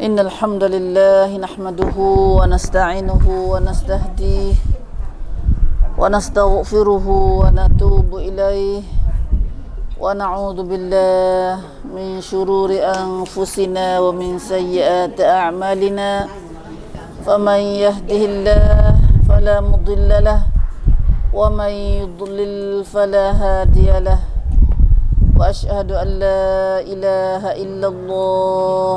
إن الحمد لله نحمده ونستعينه ونستهديه ونستغفره ونتوب إليه ونعوذ بالله من شرور أنفسنا ومن سيئات أعمالنا فمن يهده الله فلا مضل له ومن يضلل فلا هادي له وأشهد أن لا إله إلا الله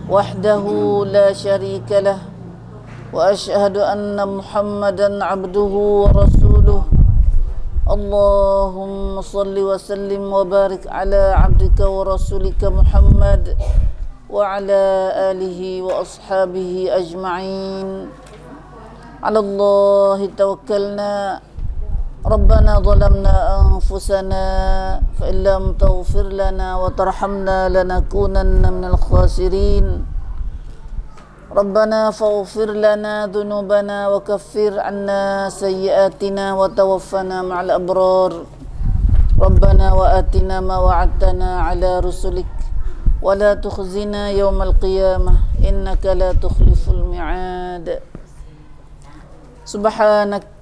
وحده لا شريك له وأشهد أن محمدا عبده ورسوله اللهم صل وسلم وبارك على عبدك ورسولك محمد وعلى آله وأصحابه أجمعين على الله توكلنا ربنا ظلمنا أنفسنا فإن لم تغفر لنا وترحمنا لنكونن من الخاسرين ربنا فاغفر لنا ذنوبنا وكفر عنا سيئاتنا وتوفنا مع الأبرار ربنا وآتنا ما وعدتنا على رسلك ولا تخزنا يوم القيامة إنك لا تخلف الميعاد سبحانك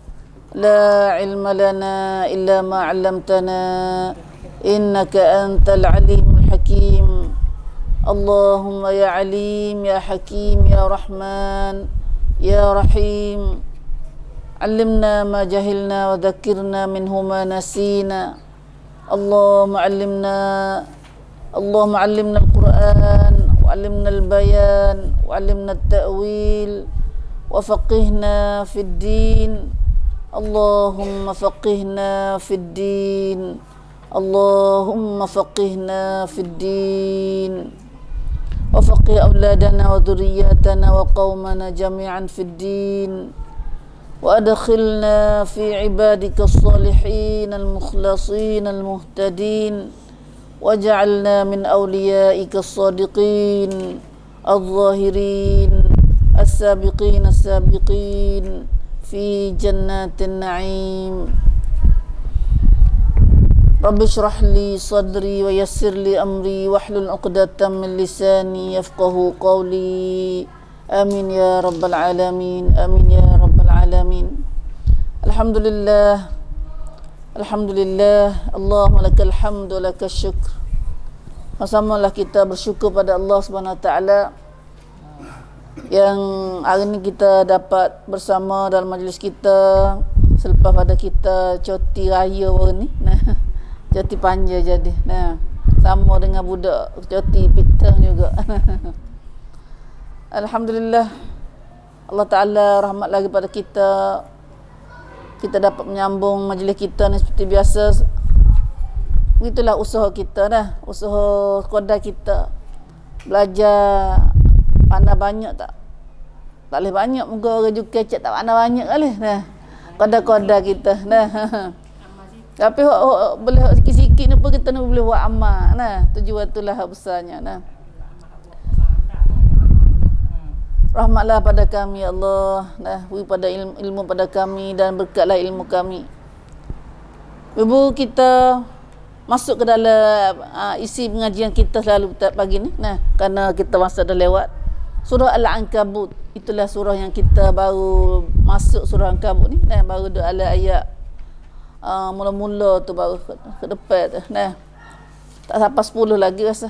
لا علم لنا إلا ما علمتنا إنك أنت العليم الحكيم اللهم يا عليم يا حكيم يا رحمن يا رحيم علمنا ما جهلنا وذكرنا منه ما نسينا اللهم علمنا القرآن وعلمنا البيان وعلمنا التأويل وفقهنا في الدين اللهم فقهنا في الدين اللهم فقهنا في الدين وفقه أولادنا وذرياتنا وقومنا جميعا في الدين وأدخلنا في عبادك الصالحين المخلصين المهتدين واجعلنا من أوليائك الصادقين الظاهرين السابقين في جنات النعيم رب اشرح لي صدري ويسر لي أمري واحلل عقدة من لساني يفقه قولي آمين يا رب العالمين آمين يا رب العالمين الحمد لله اللهم لك الحمد ولك الشكر. Sama-samalah kita bersyukur pada Allah Subhanahu Wa Taala yang hari ini kita dapat bersama dalam majlis kita selepas pada kita cuti raya baru ni. Cuti panjang jadi. Sama dengan budak cuti pitang juga. Alhamdulillah Allah Ta'ala rahmat lagi pada kita. Kita dapat menyambung majlis kita ni seperti biasa. Begitulah usaha kita dah. Usaha kodai kita. Belajar pandai banyak tak boleh banyak, muka orang juga kecek tak pandai banyak kali. Kodai-kodai kita. Tapi boleh sikit-sikit ni pun kita ni boleh buat amal. Tujuan itulah besarnya. Rahmatlah pada kami ya Allah. Beri pada ilmu pada kami dan berkatlah ilmu kami. Ibu kita masuk ke dalam isi pengajian kita selalu pagi ni. Kerana kita masa dah lewat surah Al-Ankabut. Itulah surah yang kita baru masuk surah Al-Ankabut ni. Baru ada ayat mula-mula tu baru ke depan tu. Tak sampai 10 lagi rasa.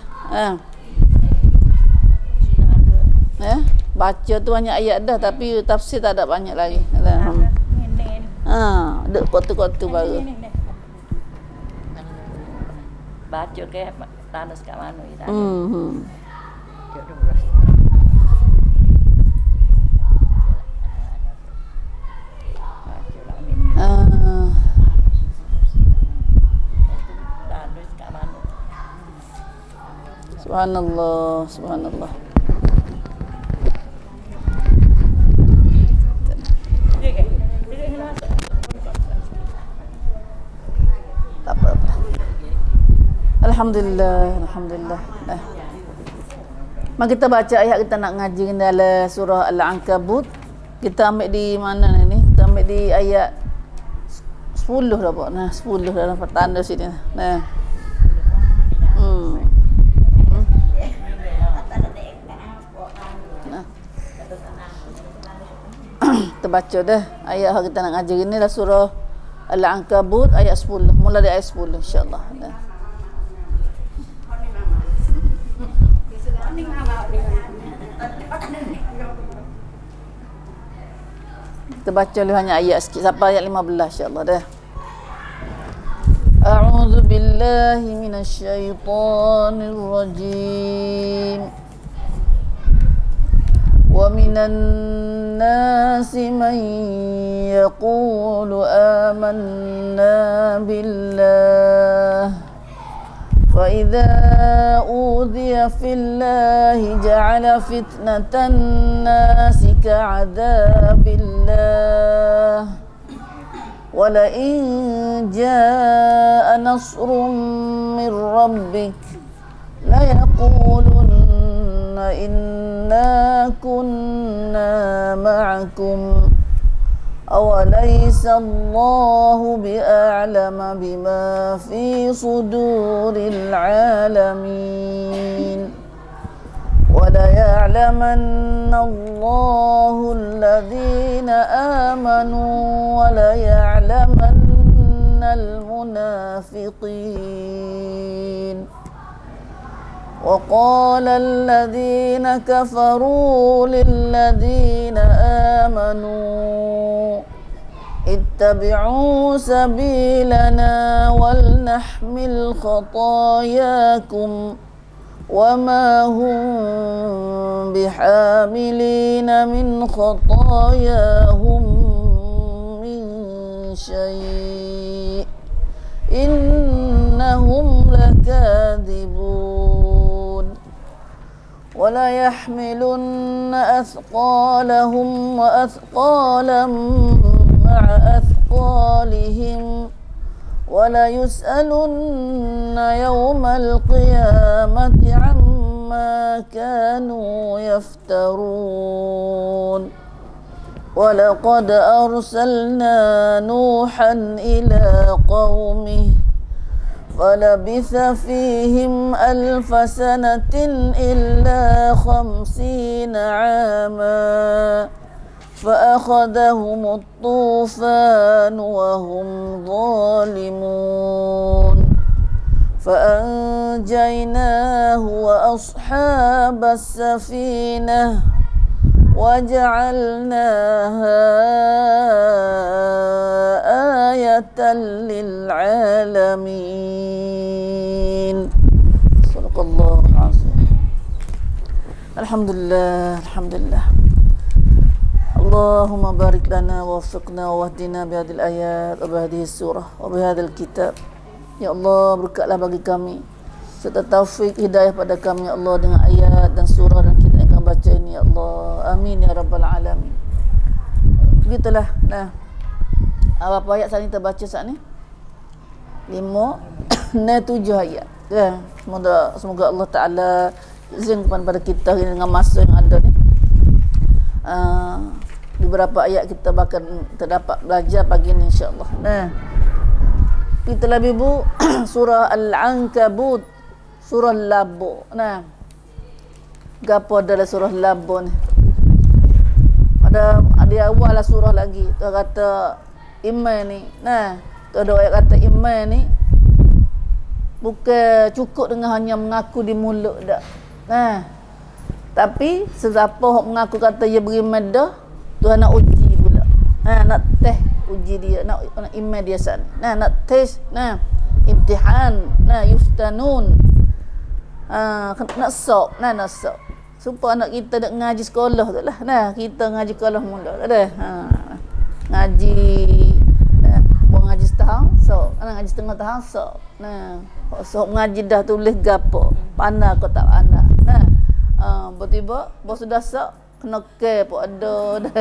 Baca tu banyak ayat dah tapi tafsir tak ada banyak lagi. Ada kotu-kotu baru. Baca ke tandas kat mana kita. Subhanallah, subhanallah. Tak apa-apa. Alhamdulillah, alhamdulillah. Mari kita baca ayat kita nak ngaji dalam surah Al-Ankabut. Kita ambil di mana ni? Kita ambil di ayat 10 dah Pak. 10 dalam tanda sini. kita baca dah. Ayat yang kita nak ngaji ni lah surah Al-Ankabut ayat 10. Mula dari ayat 10 insya-Allah. Dah. Kita baca hanya ayat sikit sampai ayat 15 insya-Allah dah. A'udzu billahi minasyaitonir rajim. Wa minan nasi man yaqulu amanna billah فإذا أوذي في الله جعل فتنة الناس كعذاب الله ولئن جاء نصر من ربك ليقولن إنا كنا معكم أوليس الله بأعلم بما في صدور العالمين وليعلمن الله الذين آمنوا وليعلمن المنافقين وقال الذين كفروا للذين آمنوا اتبعوا سبيلنا ولنحمل خطاياكم وما هم بحاملين من خطاياهم من شيء إنهم لكاذبون ولا يحملن أثقالهم وأثقالا مع أثقالهم ولا يسألن يوم القيامة عما كانوا يفترون ولقد أرسلنا نوحا إلى قومه فلبث فيهم 1000 سنة إلا 50 عاما فأخذهم الطوفان وهم ظالمون فأنجيناه وأصحاب السفينة وجعلناها آية للعالمين. صدق الله العظيم. الحمد لله الحمد لله. اللهم بارك لنا ووفقنا واهدنا بهذه الآيات وبهذه السورة وبهذا الكتاب. Ya Allah, berkatlah bagi kami serta taufik hidayah pada kami ya Allah dengan ayat dan surah dan kita yang akan baca ini ya Allah. Amin ya rabbal alamin. Begitulah. Nah, apa ayat saat ini kita baca saat ni? 5 dan 7 ayat. Ya, semoga Allah Taala izinkan kepada kita dengan masa yang ada ni. Beberapa ayat kita bakal terdapat belajar pagi ni insya-Allah. Nah, kita lebih bu surah Al-Ankabut, surah Labo. Nah, gapo adalah surah Labo ni? Ada awal lah surah lagi. Tu kata iman ni. Nah, tu ada ayat kata iman ni bukan cukup dengan hanya mengaku di mulut dak. Nah, tapi sesiapa yang mengaku kata dia beriman dah, Tuhan nak uji pula. Nak test uji dia, nak iman dia sana. Nak test, imtihan, yuftanun. Nak sok, nak sok. Supaya anak kita nak ngaji sekolah tu lah. Kita ngaji sekolah mula tak ada. Ngaji buang ngaji setahun, sok. Ngaji setengah tahun, sok. Sok ngaji dah tulis gapo. Pandai kau tak pandai. Tiba-tiba bos sudah sok kena ke pun ada dah.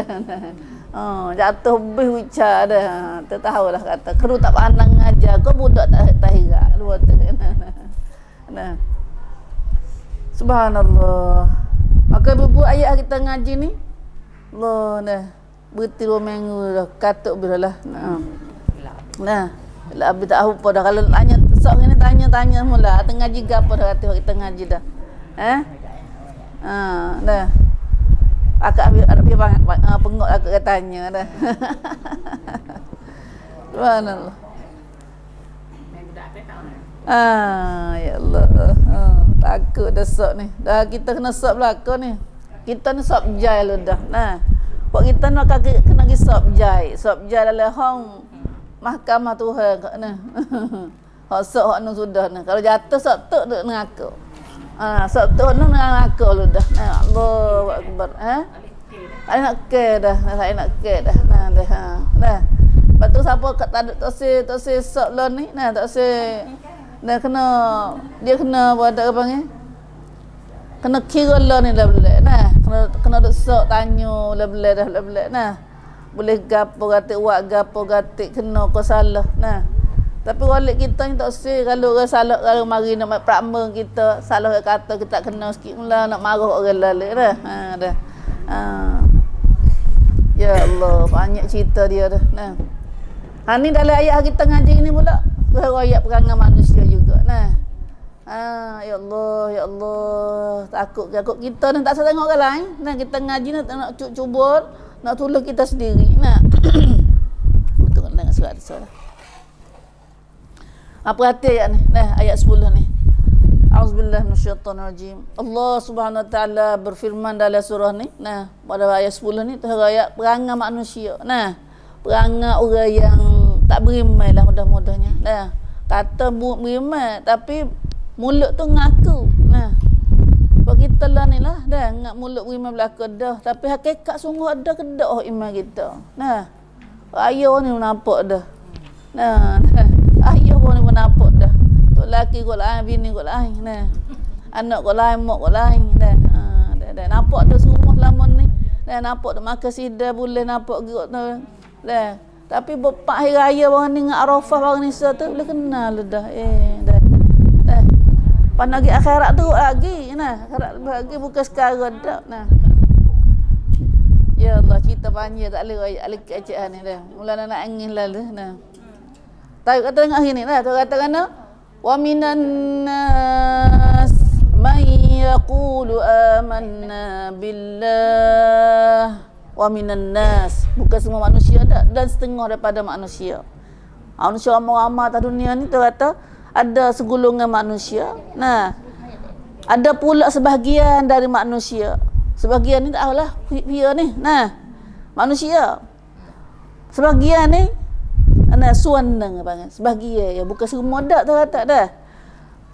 Jatuh lebih bicara dah. Tak tahulah kata kru tak pandang ngajar kau budak tak tahira dua tu. Nah. Subhanallah. Maka ibu ayat kita ngaji ni Allah dah bertiru minggu dah katuk biralah. Nah. Lah abi tak apa dah kalau tanya sok ni tanya mula tengah ngaji gapo dah kata kita ngaji dah. Dah. Akak ada pergi pengok akak katanya dah. Subhanallah. Ya Allah. Takut dah sok ni. Dah kita kena sok belakang ni. Kita ni sok jai lu dah. Nah. Buat kita nak kena pergi sok jai. Sok jai dalam hong mahkamah Tuhan kat ni. Hak sok hak nu sudah ni. Kalau jatuh sok tok duk mengaku. Sok tok nu mengaku lu dah. Nah, Allahu akbar. Saya nak ke dah. Saya nak ke dah. Nah, dah. Nah. Lepas tu siapa kat tak se sok lo ni. Nah, tak se dia kena buat apa panggil? Kena kira lah ni dah boleh. Nah, kena duk sok tanya dah boleh dah boleh. Nah. Boleh gapo gatik buat gapo gatik kena ko salah. Nah. Tapi walik kita ni tak sih kalau orang salah kalau mari nak prakma kita salah kata kita kena sikit mula nak marah orang lain dah. Dah. Ya Allah, banyak cerita dia dah. Nah. Ni dalam ayat kita ngaji ni pula. Ayat perangai manusia juga. Nah. Ya Allah. Takut kita ni tak usah tengok orang lain. Nah, kita ngaji ni nak cuba nak tolong kita sendiri. Nah. Betul dengan surat Al-Surah. Apa hati ayat ni? Nah, ayat 10 ni. Auzubillahi minasyaitonirrajim. Allah Subhanahu wa taala berfirman dalam surah ni. Nah, pada ayat 10 ni ayat perangai manusia. Nah, perangai orang yang tak beriman lah mudah-mudahnya. Nah, kata beriman tapi mulut tu ngaku. Nah, buat kita lah ni lah dah ngak mulut beriman belaka dah tapi hakikat sungguh ada kedak iman kita. Nah, ayah ni nampak dah. Nah, ayah pun ni nampak dah. Tok laki kau lain, bini kau lain. Nah, anak kau lain, mak kau lain. Dah. Dah nampak dah semua lama ni. Dah nampak dah makan sidar boleh nampak geruk tu. Dah. Tapi bapak hari raya barang ni dengan Arafah barang ni tu boleh kenal dah. Dah. Dah. Pan lagi akhirat tu lagi. Nah, akhirat lagi bukan sekarang dah. Nah. Ya Allah, cerita panjang tak boleh ayat kecil ni dah. Mula nak angin lalu. Nah. Tak kata tengok sini dah. Tu kata kana wa minan nas may yaqulu amanna billah. Wa minan nas, bukan semua manusia dah dan setengah daripada manusia. Manusia ramai-ramai atas dunia ni tu kata ada segolongan manusia. Nah, ada pula sebahagian dari manusia. Sebahagian ni tak tahulah dia ni. Nah, manusia. Sebahagian ni suandang panggil. Sebahagian ya bukan semua dak tu kata dah.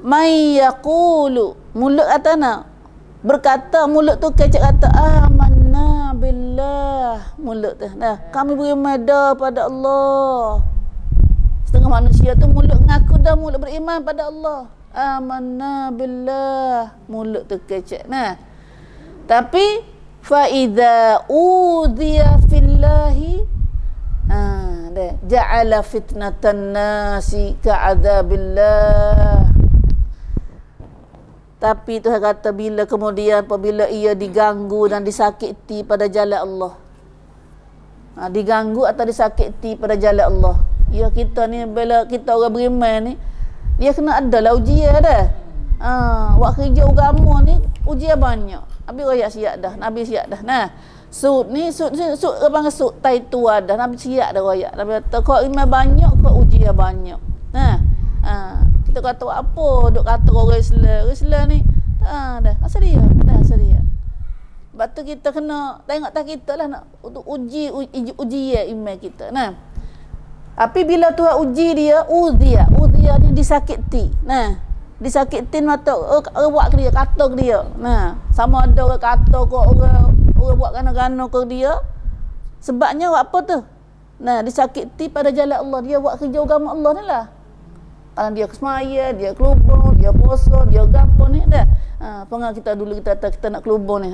May yaqulu, mulut kata nak berkata, mulut tu kecek kata amanna billah, mulut tu nah kami beriman dah pada Allah. Setengah manusia tu mulut ngaku dah mulut beriman pada Allah, amanna billah, mulut tu kecek. Nah, tapi fa idza udhiya fillahi dah ja'ala fitnatan nasi ka'adzabillah. Tapi Tuhan kata bila kemudian apabila ia diganggu dan disakiti pada jalan Allah. Diganggu atau disakiti pada jalan Allah. Ya kita ni bila kita orang beriman ni dia kena ada lah ujian dah. Buat kerja agama ni ujian banyak. Nabi royak siap dah, Nabi siap dah. Nah, sud panggil sud tai tua dah. Nabi siap dah royak. Nabi kata kau iman banyak kau ujian banyak. Nah, kita kata apa duk kata orang Islam ni dah asal dia sebab tu kita kena tengok tak kita lah nak untuk uji iman kita. Nah, tapi bila Tuhan uji dia udhiya ni disakiti. Nah, disakiti mata orang buat ke dia kata ke dia. Nah, sama ada orang kata ke orang buat gana-gana ke dia sebabnya buat apa tu. Nah, disakiti pada jalan Allah, dia buat kerja agama Allah ni lah. Kalau dia kesemaya, dia kelubung, dia puasa, dia gapo ni dah. Pengal kita dulu kita nak kelubung ni.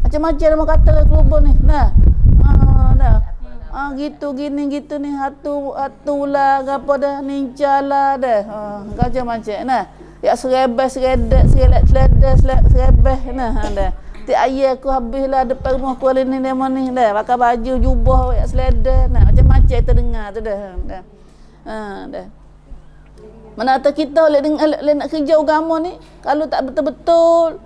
Macam-macam orang kata kelubung ni. Nah. Gitu gini gitu ni hatu lah gapo dah nincala dah. Macam-macam. Nah. Ya serebes seredet serebes nah dah. Ti ayah aku habislah depan rumah aku ni ni dah. Pakai baju jubah ya seleda. Nah, macam-macam kita dengar tu dah. Dah. Mana kata kita oleh nak kerja agama ni kalau tak betul-betul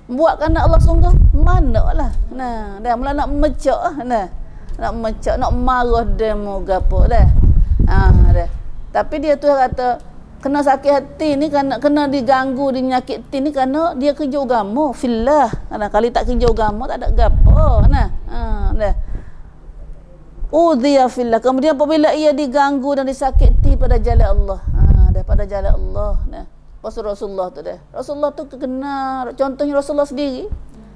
buat kerana Allah sungguh manalah. Nah, dah mula nak mecak nah. Nak mecak, nak marah demo gapo dah. Dah. Tapi dia tu kata kena sakit hati ni kena diganggu, dinyakiti ni kerana dia kerja agama fillah. Nah, kalau tak kerja agama tak ada gapo. Nah. Dah. Udhiya fillah. Kemudian apabila ia diganggu dan disakiti pada jalan Allah. Daripada jalan Allah. Nah. Rasulullah tu dah. Rasulullah tu kena, contohnya Rasulullah sendiri.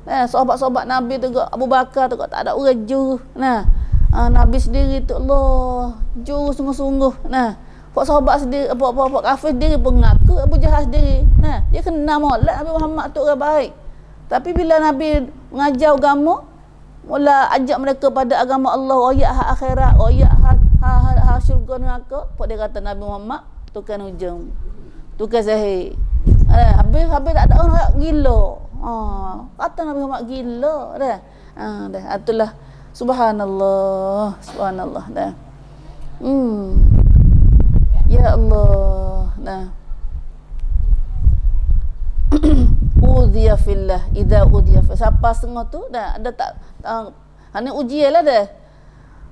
Sahabat-sahabat Nabi tu juga, Abu Bakar tu juga tak ada orang juru. Nah. Nabi sendiri tu Allah juru sungguh-sungguh. Nah. Pak sahabat sendiri, pak kafir sendiri pun mengaku, Abu Jahal sendiri. Nah, dia kena molek Nabi Muhammad tu orang baik. Tapi bila Nabi mengajar agama, mula ajak mereka pada agama Allah, royak hak akhirat, royak hak syurga neraka, pak dia kata Nabi Muhammad tukar hujung. Tukar zahir. Habis tak ada orang gila. Kata Nabi Muhammad gila dah. Dah itulah subhanallah dah. Ya Allah. Nah. Udhiya fillah idza udhiya. Siapa setengah tu dah ada tak hanya ujianlah dah.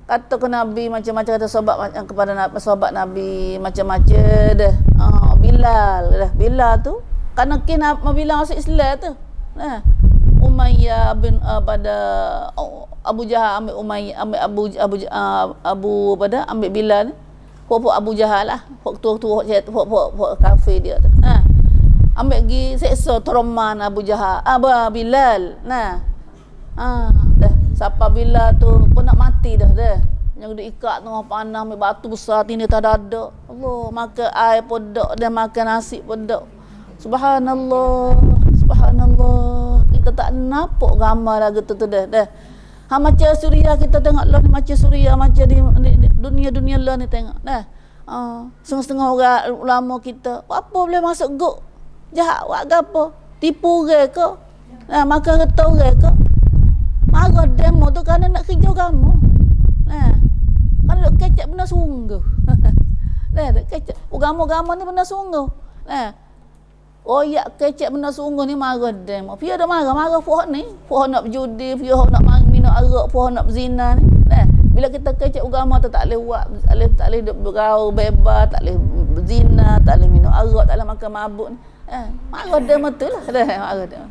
Kata ke Nabi macam-macam, kata sahabat kepada sahabat Nabi macam-macam dah. Bilal tu kerana kena Bilal masuk Islam tu. Nah. Umayyah bin pada Abu Jahal ambil Umayyah, ambil Abu pada ambil Bilal ni. Pok Abu Jahal lah. Pok kafir dia tu. Nah. Ambil pergi seksa Troman Abu Jahal, Bilal. Nah. Dah siapa Bilal tu pun nak mati dah. Yang dia ikat tengah panah ambil batu besar tini tak ada. Allah, makan air pun dak dan makan nasi pun dak. Subhanallah. Kita tak nampak gambar lagi tu dah. Macam Suria kita tengok lah, macam Suria macam di dunia lah ni tengok dah. Setengah-setengah orang ulama kita apa boleh masuk gok jahat buat gapo, tipu orang ke, makan getah orang ke, marah demo tu kerana nak kerja agama. Kan nak kecek benda sungguh. Dah kecek agama ni benda sungguh. Royak kecek benda sungguh ni marah demo. Dia dah marah puak ni, puak nak berjudi, puak nak minum arak, puak nak berzina ni. Bila kita kecek agama tu tak boleh buat, tak boleh bergaul bebas, tak boleh berzina, tak boleh minum arak, tak boleh makan mabuk ni. Marah demo tu lah. Marah demo.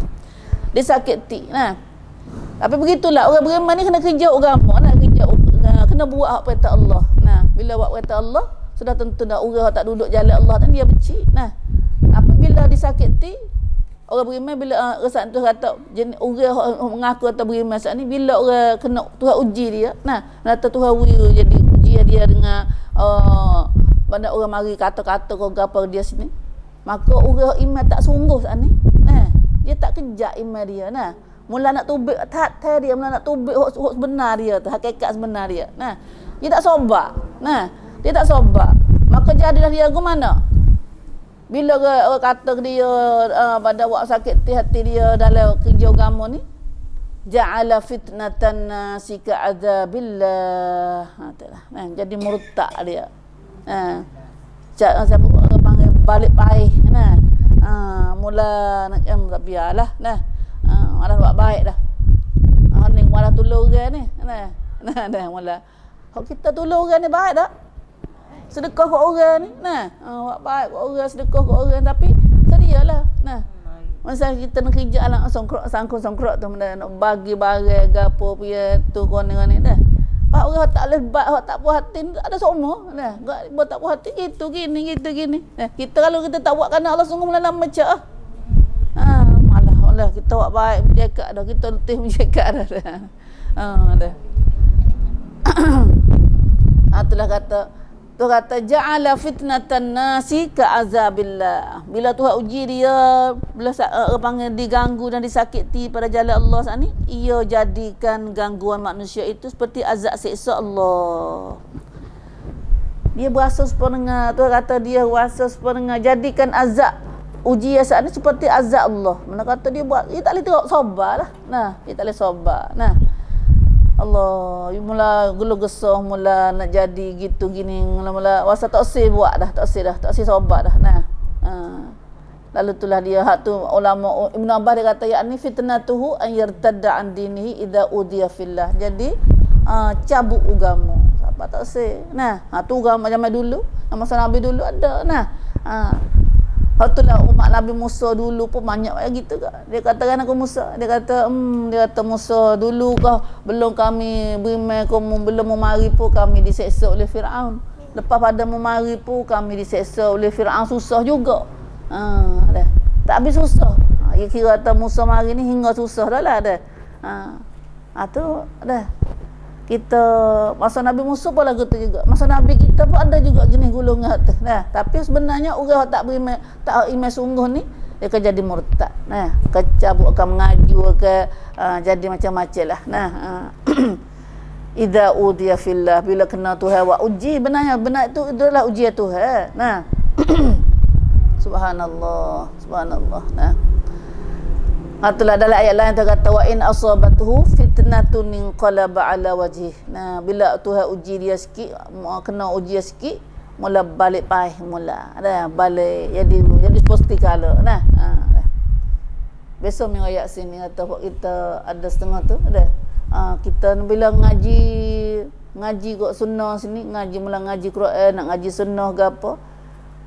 Dia sakiti. Tapi begitulah orang beriman ni kena kerja agama, kena buat hak perintah Allah. Bila buat perintah Allah, sudah tentu dah orang tak duduk jalan Allah dan dia benci. Apa bila disakiti orang beriman, bila resak tu kata jenis orang mengaku atau beriman saat ni, bila orang kena Tuhan uji dia, kata Tuhan jadi uji dia dengan pada orang mari kata-kata kau gapo dia sini, maka orang iman tak sungguh saat ni, dia tak kejak iman dia. Mula nak tubik dia, mula nak tubik hak sebenar dia tu, hakikat sebenar dia. Dia tak sobat. Dia tak sobat. Maka jadilah dia ke mana? Bila orang kata dia pada buat sakit hati dia dalam kerja agama ni, ja'ala fitnatan nasi ka'adzabillah. Jadi murtad dia. Siapa orang panggil balik paih. Mula nak tak biarlah. Malah buat baik dah. Ni malah tolong orang ni. Dah mula. Kalau kita tolong orang ni baik tak? Sedekah ke orang ni. Buat baik ke orang, sedekah ke orang, tapi sedialah. Masa kita nak kerja alang sangkrut tu nak bagi barang gapo punya tu kono ni dah. Pak orang tak lebat, hak tak puas hati ada semua. Buat tak puas hati gitu gini. Kita kalau kita tak buat kerana Allah sungguh mula macam malah kita buat baik menjaga dah, kita letih menjaga dah. Dah. Itulah kata ja'ala fitnatan nasi ka'azabillah. Bila Tuhan uji dia, bila panggil diganggu dan disakiti pada jalan Allah saat ni, ia jadikan gangguan manusia itu seperti azab siksa Allah. Dia berasa sepenengah, Tuhan kata dia berasa sepenengah jadikan azab ujian saat ni seperti azab Allah. Mana kata dia buat, dia tak boleh tengok sabar lah. Dia tak boleh sabar. Allah, mula gulu gesah, mula nak jadi gitu gini, mula wasa tak usah buat dah, tak usah sabar dah. Lalu itulah dia hak tu ulama Ibn Abbas dia kata yakni fitnatuhu an yartadda an dinihi idza udiya fillah. Jadi cabut agama. Siapa tak say. Nah, tu agama zaman dulu, masa Nabi dulu ada. Nah, itulah umat Nabi Musa dulu pun banyak gitu kan. Dia katakan aku Musa, dia kata Musa dulu kah belum kami beriman kamu belum memari pun kami diseksa oleh Firaun. Lepas pada memari pun kami diseksa oleh Firaun, susah juga. Dah. Tak habis susah. Dia kira kata Musa mari ni hingga susah dah lah dah. Tu dah. Kita masa Nabi Musa pun lagu tu juga. Masa Nabi kita pun ada juga jenis golongan tu. Nah, tapi sebenarnya orang tak beriman, tak iman sungguh ni dia akan jadi murtad. Nah, kecabut akan mengaju ke jadi macam-macam lah. Nah, idza udiya fillah, bila kena Tuhan wa uji, benar itu adalah ujian Tuhan. Nah. Subhanallah, subhanallah. Nah. Itulah dalam ayat lain terkata wa in asabathu fitnatun inqalaba ala wajhi. Nah, bila Tuhan uji dia sikit, kena uji sikit, mula balik pai mula. Ada balik jadi pasti kala. Nah. Besok minggu ayat sini kata kita ada setengah tu ada. Kita bila ngaji kok sunnah sini, mula ngaji Quran, nak ngaji sunnah ke apa.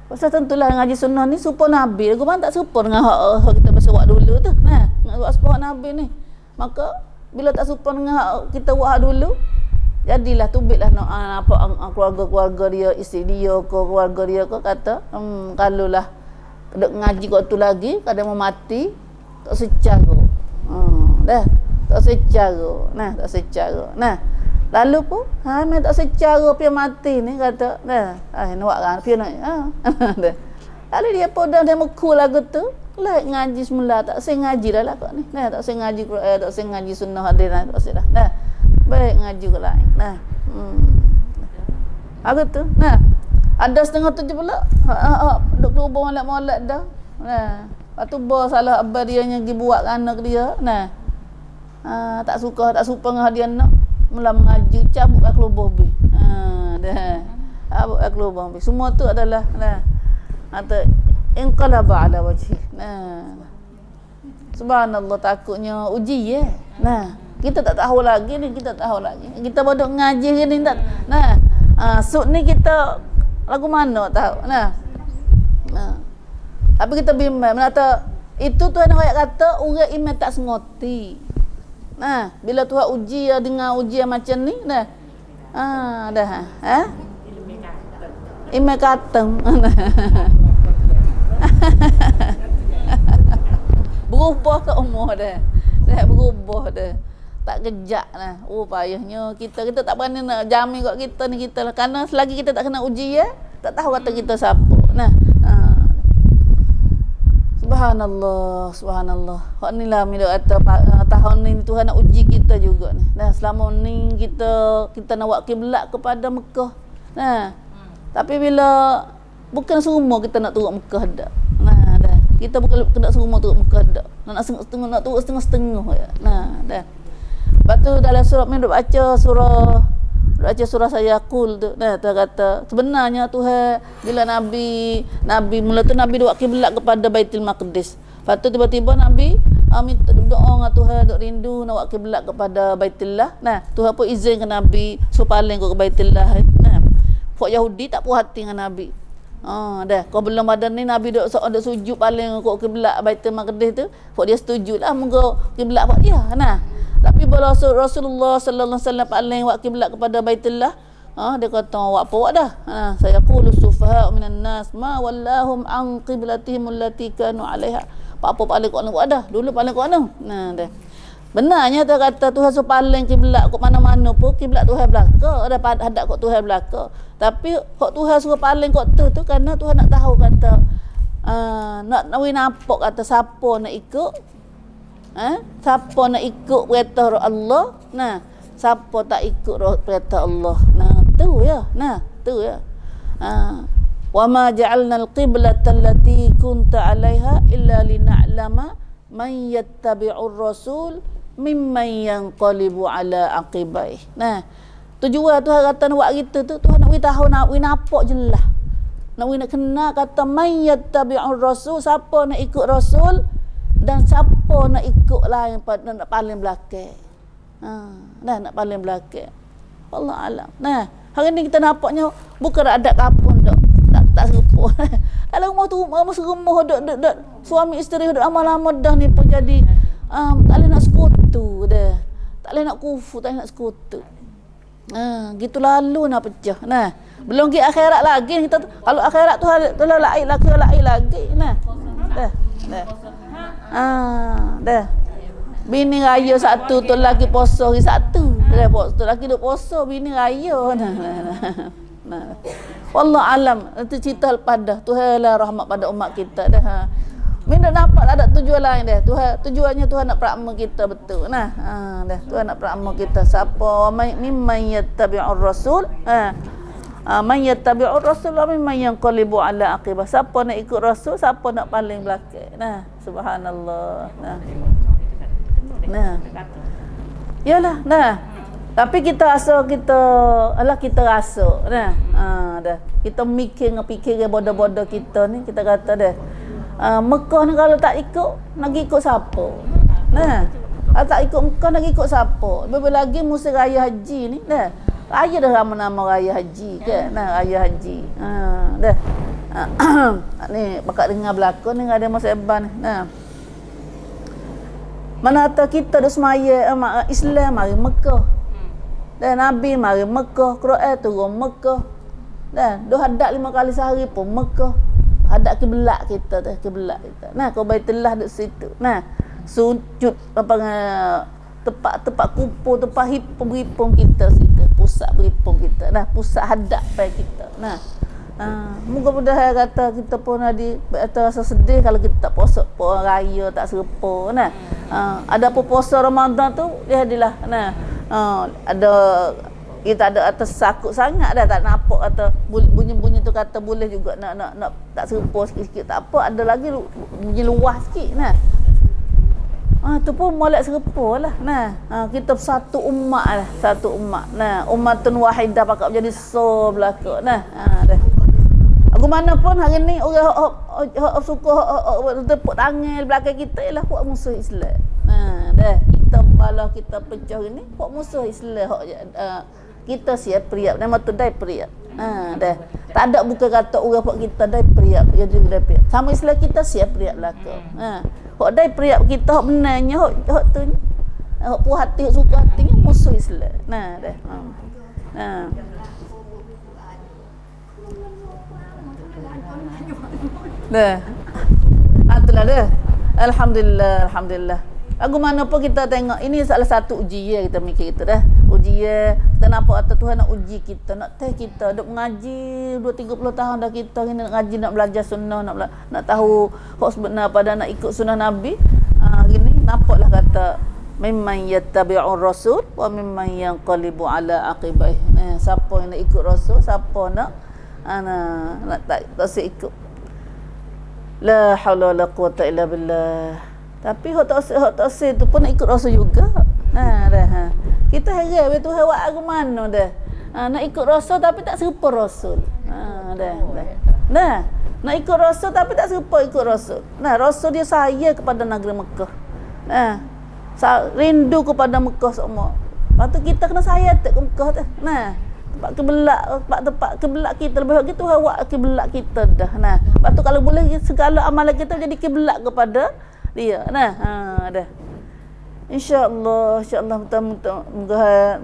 Pasal tentulah ngaji sunnah ni supaya Nabi. Aku pun tak serupa dengan hak kita bersuat dulu tu. Nah, nak buat supaya Nabi ni. Maka bila tak serupa dengan hak kita buat dulu, jadilah tubiklah apa keluarga-keluarga dia, isteri dia ke keluarga dia ke kata, kalau lah duk ngaji kau tu lagi, kadang mau mati tak secara. Dah, tak secara. Nah, tak secara. Nah, lalu pun memang tak secara dia mati ni kata dah nak kan dia nak dah. Lalu dia pun dah dia muku lagu tu lah ngaji semula tak saya ngaji dah lah kok ni. Nah, tak saya ngaji Quran, tak saya ngaji sunnah hadir tak saya dah. Nah, baik ngaji ke lain. Nah. Aku tu. Nah. Ada setengah tu je pula. Duk berubah molek-molek dah. Nah. Lepas tu bos salah abah dia yang pergi buat anak dia. Nah. Tak suka dengan dia nak mula mengaji cabutlah kelubuh bi. Dah. Cabutlah kelubuh bi. Semua tu adalah atau inqalaba ala wajhi. Subhanallah, takutnya uji ya. Nah, kita tak tahu lagi ni, kita Kita bodoh ngaji ni tak. Sud ni kita lagu mana tahu. Tapi kita bimbang kata itu Tuhan ayat kata orang iman tak sengoti. Bila Tuhan uji dengan ujian macam ni dah. Dah. Iman katem. Berubah ke umur dah. Dah berubah dah. Tak kejak dah. Payahnya kita tak berani nak jamin kat kita ni kita lah. Kerana selagi kita tak kena uji tak tahu kata kita siapa. Subhanallah. Hak ni lah mi kata tahun ni Tuhan nak uji kita juga ni. Selama ni kita nak buat kiblat kepada Mekah. Tapi bila bukan semua kita nak turut Mekah dak. Dah. Kita bukan kena semua turut Mekah dak. Nak turut setengah-setengah ya. Dah. Lepas tu dalam surah ni baca surah Sayaqul tu. Dia kata sebenarnya Tuhan bila Nabi mula tu Nabi buat kiblat kepada Baitul Maqdis. Lepas tu tiba-tiba Nabi minta doa dengan Tuhan, duk rindu nak buat kiblat kepada Baitullah. Tuhan pun izinkan Nabi paling ke Baitullah. Folk Yahudi tak puas hati dengan Nabi. Dah. Kau belum ada ni Nabi duk sujud paling ke kiblat Baitul Maqdis tu. Folk dia setujulah moga kiblat pak dia. Tapi bila Rasulullah sallallahu alaihi wasallam paling buat kiblat kepada Baitullah, dia kata awak apa awak dah. Saya qulu sufaha minan nas ma wallahum an qiblatihim allati kanu alaiha. Apa paling kau nak buat dah. Dulu paling kau nak. Dah. Benarnya dia kata Tuhan paling kiblat kat mana-mana pun kiblat Tuhan belaka, ada hadap kat Tuhan belaka. Tapi hak Tuhan suruh paling kat tu kerana Tuhan nak tahu kata nak nampak kata siapa nak ikut. Siapa nak ikut perintah Allah, siapa tak ikut perintah Allah. Tu ya. Wa ma ja'alna al-qiblata allati kunta 'alaiha illa lina'lama man yattabi'ur rasul mimman yanqalibu 'ala aqibaih. Tujuan Tuhan kata nak buat gitu tu Tuhan nak beritahu nak nampak jelas. nak kena kata may yattabi'ur rasul, siapa nak ikut rasul dan siapa nak ikut lain pada nak paling belakang. Nak paling belakang. Allah alam. Nah, hari ni kita nampaknya bukan adat kampung dak. Tak serupa. Kalau rumah tu rumah serumah dak suami isteri dak lama-lama dah ni pun jadi tak boleh nak sekutu dah. Tak boleh nak kufu, tak boleh nak sekutu. Gitu lalu nak pecah. Nah, belum ke akhirat lagi kita kalau akhirat tu lain lagi. Nah. Dah. Bini raya satu tu lagi poso hari satu. Dah tu lagi duk poso bini raya. Nah. Wallah alam nanti cerita pada Tuhanlah rahmat pada umat kita dah. Mina dapat ada tujuan lain dah. Tujuannya Tuhan nak perakma kita betul. Nah, dah Tuhan nak perakma kita. Siapa mimman yattabi'ur rasul? Man yattabi'ur rasul wa mimman yanqalibu ala aqibah. Siapa nak ikut rasul, siapa nak paling belakang. Nah, subhanallah. Nah. Yalah, nah. Tapi kita rasa kita rasa dah. Dah. Kita fikir bodoh-bodoh kita ni, kita kata dah. Mekah ni kalau tak ikut, nak ikut siapa? Nah. Kalau tak ikut Mekah, nak ikut siapa? Lebih lagi musim raya haji ni dah. Raya dah nama raya haji kan. Nah, raya haji. Dah. Ni bakat dengar berlakon ni ada masa eban ni. Nah. Mana kata kita dah semaya Islam mari Mekah. Dan Nabi mari Mekah, Quran turun Mekah. Dan dah hadap 5 kali sehari pun Mekah. Hadap kiblat kita tu, kiblat kita. Nah, kau Baitullah duk situ. Nah, sujud tempat kumpul, tempat hipung kita situ, pusat berhipung kita. Nah, pusat hadap pai kita. Nah, mudah-mudahan kata kita pun rasa sedih kalau kita tak puasa raya tak serupa. Nah, ada apa puasa Ramadan tu dia jadilah. Nah, ada kita ada atas sakut sangat dah tak nampak kata bunyi-bunyi tu kata boleh juga nak tak serupa sikit-sikit tak apa, ada lagi bunyi luas sikit. Nah, tu pun molek serupa lah. Nah, kita satu umat lah, satu umat. Nah, ummatun wahidah pakak jadi so belaka. Nah, dah. Aku mana pun hari ni orang suka tepuk tangan belakang kita ialah hak musuh Islam. Dah kita bala kita pecah ni hak musuh Islam kita siap periap nama tu dai periap. Dah. Tak ada bukan kata orang hak kita dai periap jadi dai periap. Sama Islam kita siap periap belaka. Hak dai periap kita hak benarnya hak tu ni. Hak puas hati hak suka hatinya musuh Islam. Nah, dah. Dah. Itulah dah. Alhamdulillah. Lagu mana pun kita tengok ini salah satu ujian kita mikir kita dah. Ujian kita nampak kata Tuhan nak uji kita, nak test kita. Duk mengaji 2-30 tahun dah kita ni nak ngaji, nak belajar sunnah, nak tahu hak sebenar pada nak ikut sunnah Nabi. Gini nampaklah kata mimman yattabi'ur rasul wa mimman yanqalibu ala aqibih. Siapa yang nak ikut rasul, siapa nak tak ikut. La haula wala quwata illa billah. Tapi hak tak sah tu pun nak ikut rasul juga. Dah. Kita heran betul awak aku mana dah. Nak ikut rasul tapi tak serupa rasul. Dah. Nah, nak ikut rasul tapi tak serupa ikut rasul. Nah, rasul dia sayang kepada negeri Mekah. Nah, rindu kepada Mekah semua. Lepas tu kita kena sayang ke Mekah tu. Nah, tempat kiblat kita lebih gitu awak kiblat kita dah. Nah, lepas tu kalau boleh segala amalan kita jadi kiblat kepada dia. Nah, dah. InsyaAllah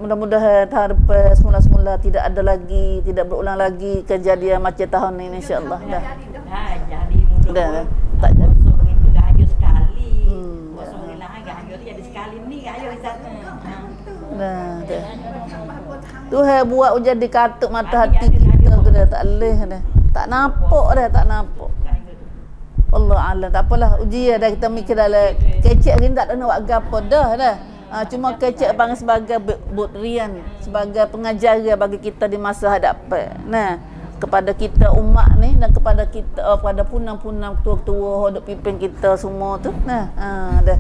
mudah-mudahan tahun depan semula-semula tidak ada lagi, tidak berulang lagi kejadian macam tahun ini insyaAllah. Dah. Jadi mudah-mudahan tak jadi itu gayo sekali. Kosong hilang gayo jadi sekali ni gayo satu. Dah. Tuhan buat jadi katuk mata hati kita tu dah tak leh dah. Tak nampak dah, tak nampak. Allah alam, tak apalah ujian dah kita mikir dalam kecek ni tak ada nak buat gapo dah. Cuma kecek panggil sebagai butrian, sebagai pengajaran bagi kita di masa hadapan. Nah, kepada kita umat ni dan kepada kita pada punang-punang tua-tua hodok pimpin kita semua tu. Nah, dah.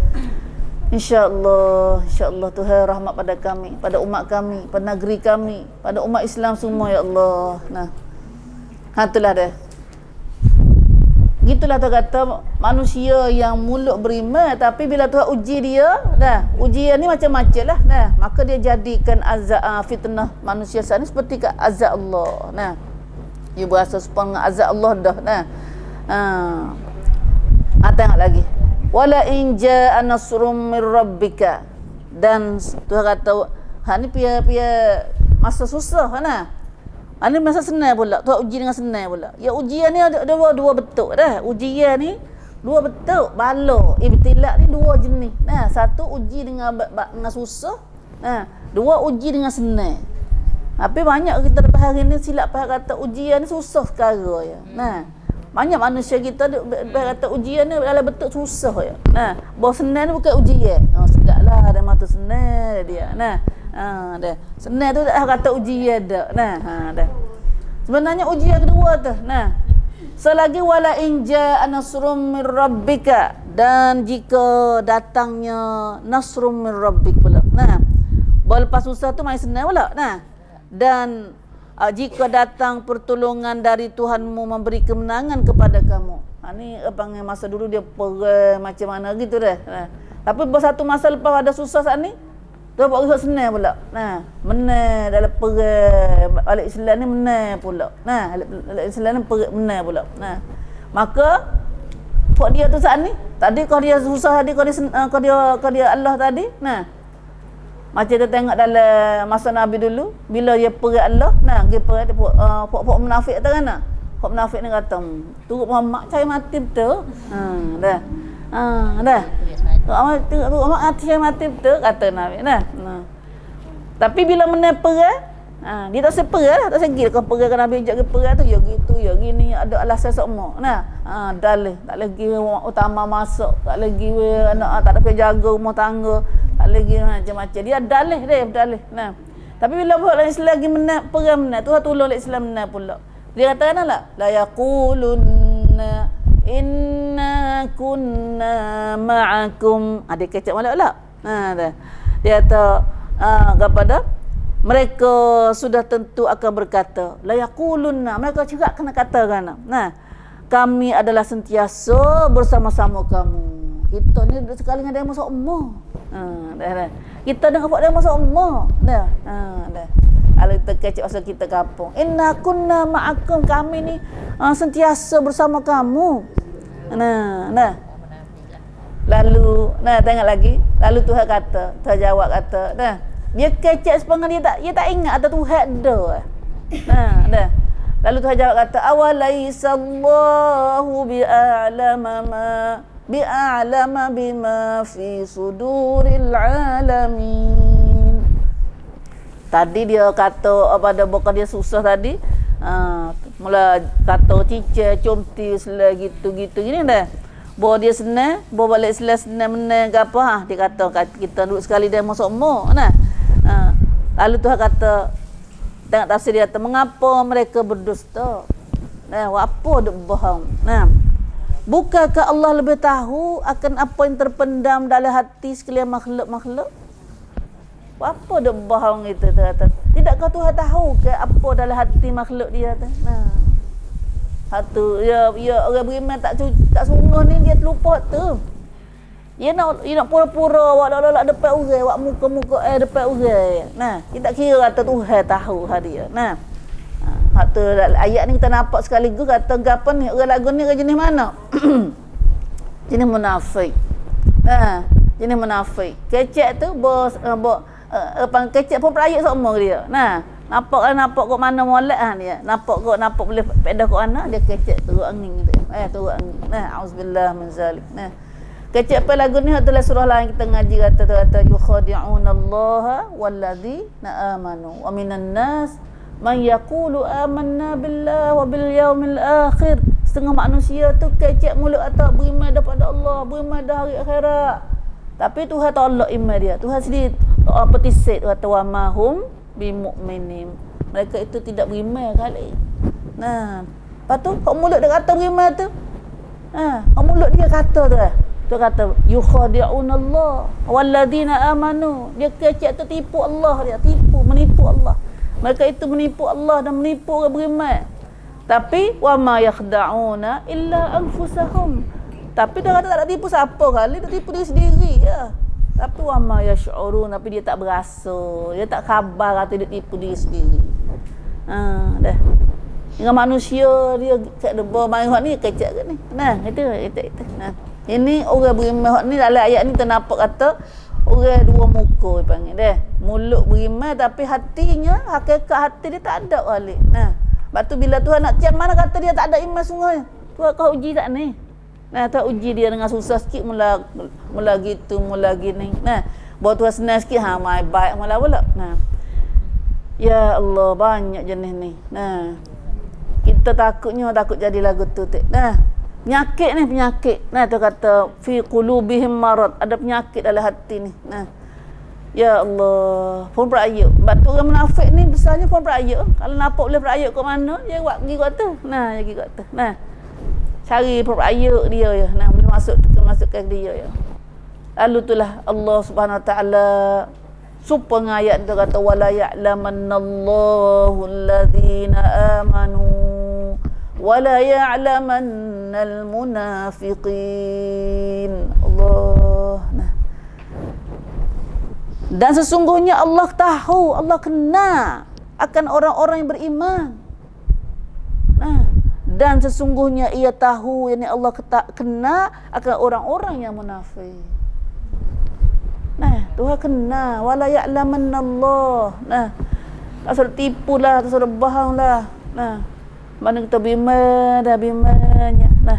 InsyaAllah Tuhan rahmat pada kami, pada umat kami, pada negeri kami, pada umat Islam semua ya Allah. Nah, itulah dah. Gitulah Tuhan kata manusia yang mulut beriman, tapi bila Tuhan uji dia, ujian ni macam-macam lah. Maka dia jadikan azab fitnah manusia sana seperti azab Allah. Dia berasa sepan dengan azab Allah dah. Tengok lagi. Wala in jaa nasrum min rabbika. Dan Tuhan kata ni pia masa susah Ini masa senang pula. Tuhan uji dengan senang pula. Ya ujian ni ada dua bentuk dah. Ujian ni dua bentuk. Bala, ibtilak ni dua jenis. Satu uji dengan susah. Dua uji dengan senang. Tapi banyak kita lepas hari ni silap kata ujian ni susah sekarang ya. Banyak manusia kita kata ujian ni adalah bentuk susah ya. Bahawa senang ni bukan ujian. Sedaplah ada mata senang dia. Dah. Senang tu dah kata ujian dah. Dah. Sebenarnya ujian kedua tu. Selagi wala in jaa nasrum min rabbika, dan jika datangnya nasrum min rabbik pula. Lepas susah tu main senang pula. Dan jika datang pertolongan dari Tuhanmu memberi kemenangan kepada kamu. Ni panggil masa dulu dia perang macam mana gitu dah. Tapi satu masa lepas ada susah saat ni, tu buat risau senang pula. Menang dalam perang balik Islam ni menang pula. Balik Islam ni menang pula. Maka buat dia tu saat ni, tadi kau dia susah tadi, kau dia Allah tadi. Macam kita tengok dalam masa Nabi dulu, bila dia perang Allah, dia perang dia puak munafik tu kan. Puak munafik ni kata, turut Muhammad cari mati betul. Dah. Dah. Turut Muhammad cari mati betul kata Nabi. Tapi bila menang perang, dia tak seperang, tak segi kau perang kan Nabi ajak ke perang tu, ya gitu, ya gini, ada alasan semua. Dalih, tak lagi utama masak, tak lagi anak tak ada jaga rumah tangga, tak lagi macam-macam. Dia dalih. Tapi bila buat Islam lagi menang perang menang, Tuhan tolong Islam menang pula. Dia kata kan la yaqulunna inna kunna ma'akum. Dia kecap malak pula. Dah. Dia kata kepada mereka sudah tentu akan berkata, la yaqulunna, mereka juga kena katakan. Kami adalah sentiasa bersama-sama kamu. Kita ni sekali dengan demo sama. Dah. Kita dengan buat demo sama. Dah. Kalau kita kecek pasal kita kampung, inna kunna ma'akum, kami ni sentiasa bersama kamu. Lalu tengok lagi. Lalu Tuhan kata, Tuhan jawab kata, dia kecek sepengah dia tak ingat ada Tuhan dah. Dah. Lalu Tuhan jawab kata, awalaisallahu bi'alama bima fi suduril alamin. Tadi dia kata pada boka dia susah tadi, mula kata teacher comti sela gitu-gitu gini dah. Bawa dia senang, bawa balik senang menang ke apa, dia kata kita duduk sekali dia masuk semua. Lalu Tuhan kata, tengok tafsir dia kata, mengapa mereka berdusta? Apa duk bohong? Bukankah Allah lebih tahu akan apa yang terpendam dalam hati sekalian makhluk-makhluk? Apa duk bohong itu? Kata, tidakkah Tuhan tahu ke apa dalam hati makhluk dia tu? Satu ya orang beriman tak sungguh ni, dia terlupa tu. Dia nak pura-pura awak lolak depan orang, awak muka-muka depan orang. Kita tak kira kata Tuhan tahu dia. Satu ayat ni kita nampak sekaligus kata gapan ni orang lagu ni orang jenis mana? Jenis munafik. Jenis munafik. Kecek tu kecek pun perayat semua dia. Nampak kok mana molek dia. Nampak boleh pedah kok anak dia kecek turut angin gitu. Turut angin. Auzubillah min zalik. Kecek apa lagu ni adalah surah lain kita ngaji kata yukhadi'unallaha walladzina amanu wa minan nas man yaqulu amanna billahi wa bil yaumil akhir. Setengah manusia tu kecek mulut atau beriman daripada Allah, beriman dah hari akhirat. Tapi Tuhan tolak iman dia. Tuhan sendiri petisik kata wa mahum bimu'minin. Mereka itu tidak beriman kali. Lepas tu kau mulut dia kata beriman tu. Kau mulut dia kata tu. Tu kata yukhadi'unallah walladzina amanu. Dia kecek tu tipu Allah, dia menipu Allah. Mereka itu menipu Allah dan menipu orang beriman. Tapi wa ma yakhda'una illa anfusahum. Tapi dia kata tak nak tipu siapa kali, dia tipu diri sendiri ya. Tapi wa ma yash'urun, tapi dia tak berasa, dia tak khabar kata dia tipu diri sendiri. Dah. Dengan manusia dia kat debar mai hak ni kecak kat ni. Nah, itu. Nah. Ini orang beriman hak ni dalam ayat ni ternampak kata orang dua muka panggil dah. Mulut beriman tapi hatinya, hakikat hati dia tak ada balik. Nah, sebab tu bila Tuhan nak ciam mana kata dia tak ada iman sungguh. Tuhan kau uji tak ni? Nah, Tuhan uji dia dengan susah sikit mula gitu, mula gini. Nah, buat Tuhan senang sikit mai baik mula pula. Nah. Ya Allah, banyak jenis ni. Nah. Kita takut jadi lagu tu. Nah, penyakit ni penyakit. Nah, tu kata fi qulubihim marad, ada penyakit dalam hati ni. Nah. Ya Allah, pun berayuk. Sebab tu orang munafik ni besarnya pun berayuk. Kalau nampak boleh berayuk kat mana, dia buat pergi kat tu. Nah, dia pergi kat tu. Nah. Cari pun berayuk dia ya. Nah, boleh masukkan dia ya. Lalu itulah Allah Subhanahu Wa Taala supaya dengan ayat tu kata wala ya'lamannallahu alladhina amanu wala ya'lamannal munafiqin. Allah. Nah. Dan sesungguhnya Allah tahu, Allah kenal akan orang-orang yang beriman. Nah, dan sesungguhnya ia tahu, yakni Allah kenal akan orang-orang yang munafik. Nah, Tuhan kenal wala ya'lamannallah. Nah, tak suruh tipu lah, tak suruh bohong lah. Nah, mana kita bimbangnya. Nah,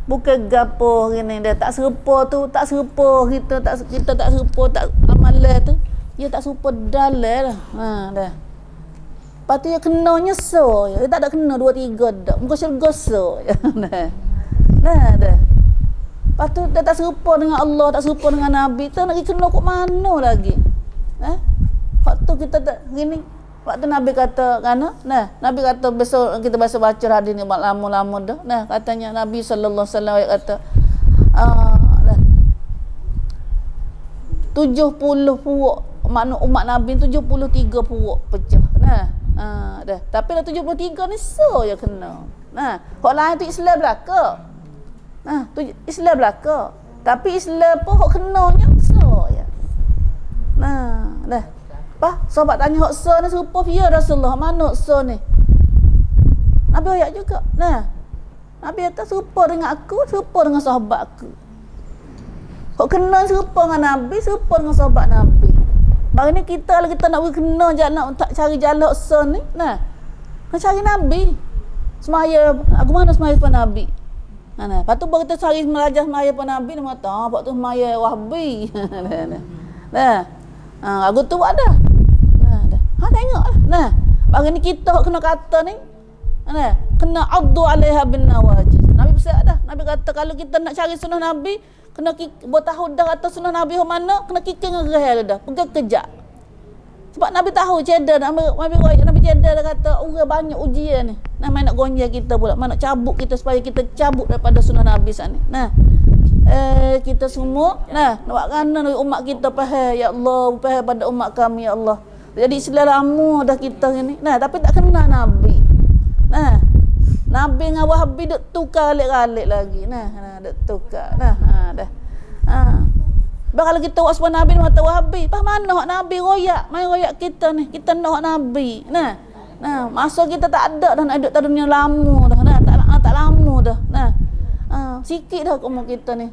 bukan gapo gini dia tak serupa tu, tak serupa kita tak serupa tak amalan tu. Dia tak serupa dalil lah. Dah. Lepas tu dia kena nyesal. Dia tak ada kena 2 3 dak. Muka syurga so. Nah, dah. Lepas tu dia tak serupa dengan Allah, tak serupa dengan Nabi. Tu nak kena kok mana lagi? Waktu kita tak gini. Waktu Nabi kata kana, nah, Nabi kata besok kita baca hadis ni lama-lama dah. Nah, katanya Nabi sallallahu alaihi wasallam kata 70 puak makna umat Nabi 73 puak pecah. Nah, dah. Tapi dah 73 ni so ya kena. Nah, hak lain tu Islam belaka. Nah, tu Islam belaka. Tapi Islam pun hak kenanya so ya. Nah, dah. Sahabat tanya hak so ni serupa ya Rasulullah, mana so ni? Nabi ayat juga. Nah, Nabi kata serupa dengan aku, serupa dengan sahabat aku. Hak kena serupa dengan Nabi, serupa dengan sahabat Nabi. Bagi ni kita kalau kita nak kena nak tak cari jalan hak so ni, nah, nak cari Nabi. Semaya, aku mana semaya pada Nabi? Nah, lepas tu baru kita cari belajar semaya pada Nabi, dia kata, pak tu semaya Wahbi. Nah. Aku tu buat dah. Tengoklah. Nah, bagi ni kita kena kata ni. Nah, kena addu alaiha bin nawajis. Nabi pesan dah. Nabi kata kalau kita nak cari sunnah Nabi, kena buat tahu dah kata sunnah Nabi mana, kena kikir dengan gerah dah. Pegang kejap. Sebab Nabi tahu cedar, Nabi cedar dah kata orang banyak ujian ni. Nah, main nak gonjal kita pula, main nak cabut kita supaya kita cabut daripada sunnah Nabi sana. Nah, kita semua nak buat kerana umat kita faham ya Allah, faham pada umat kami ya Allah. Jadi Islam lama dah kita ni. Nah, tapi tak kenal Nabi. Nah, Nabi dengan Wahhabi duk tukar alik-alik lagi. Nah, duk tukar. Nah, dah. Kalau kita buat sebab Nabi mata Wahhabi, pas mana hak Nabi royak? Mai royak kita ni. Kita nak hak Nabi. Nah, masa kita tak ada dah nak duduk dalam dunia lama dah. Nah, tak lama dah. Nah. Sikit dah umur kita ni.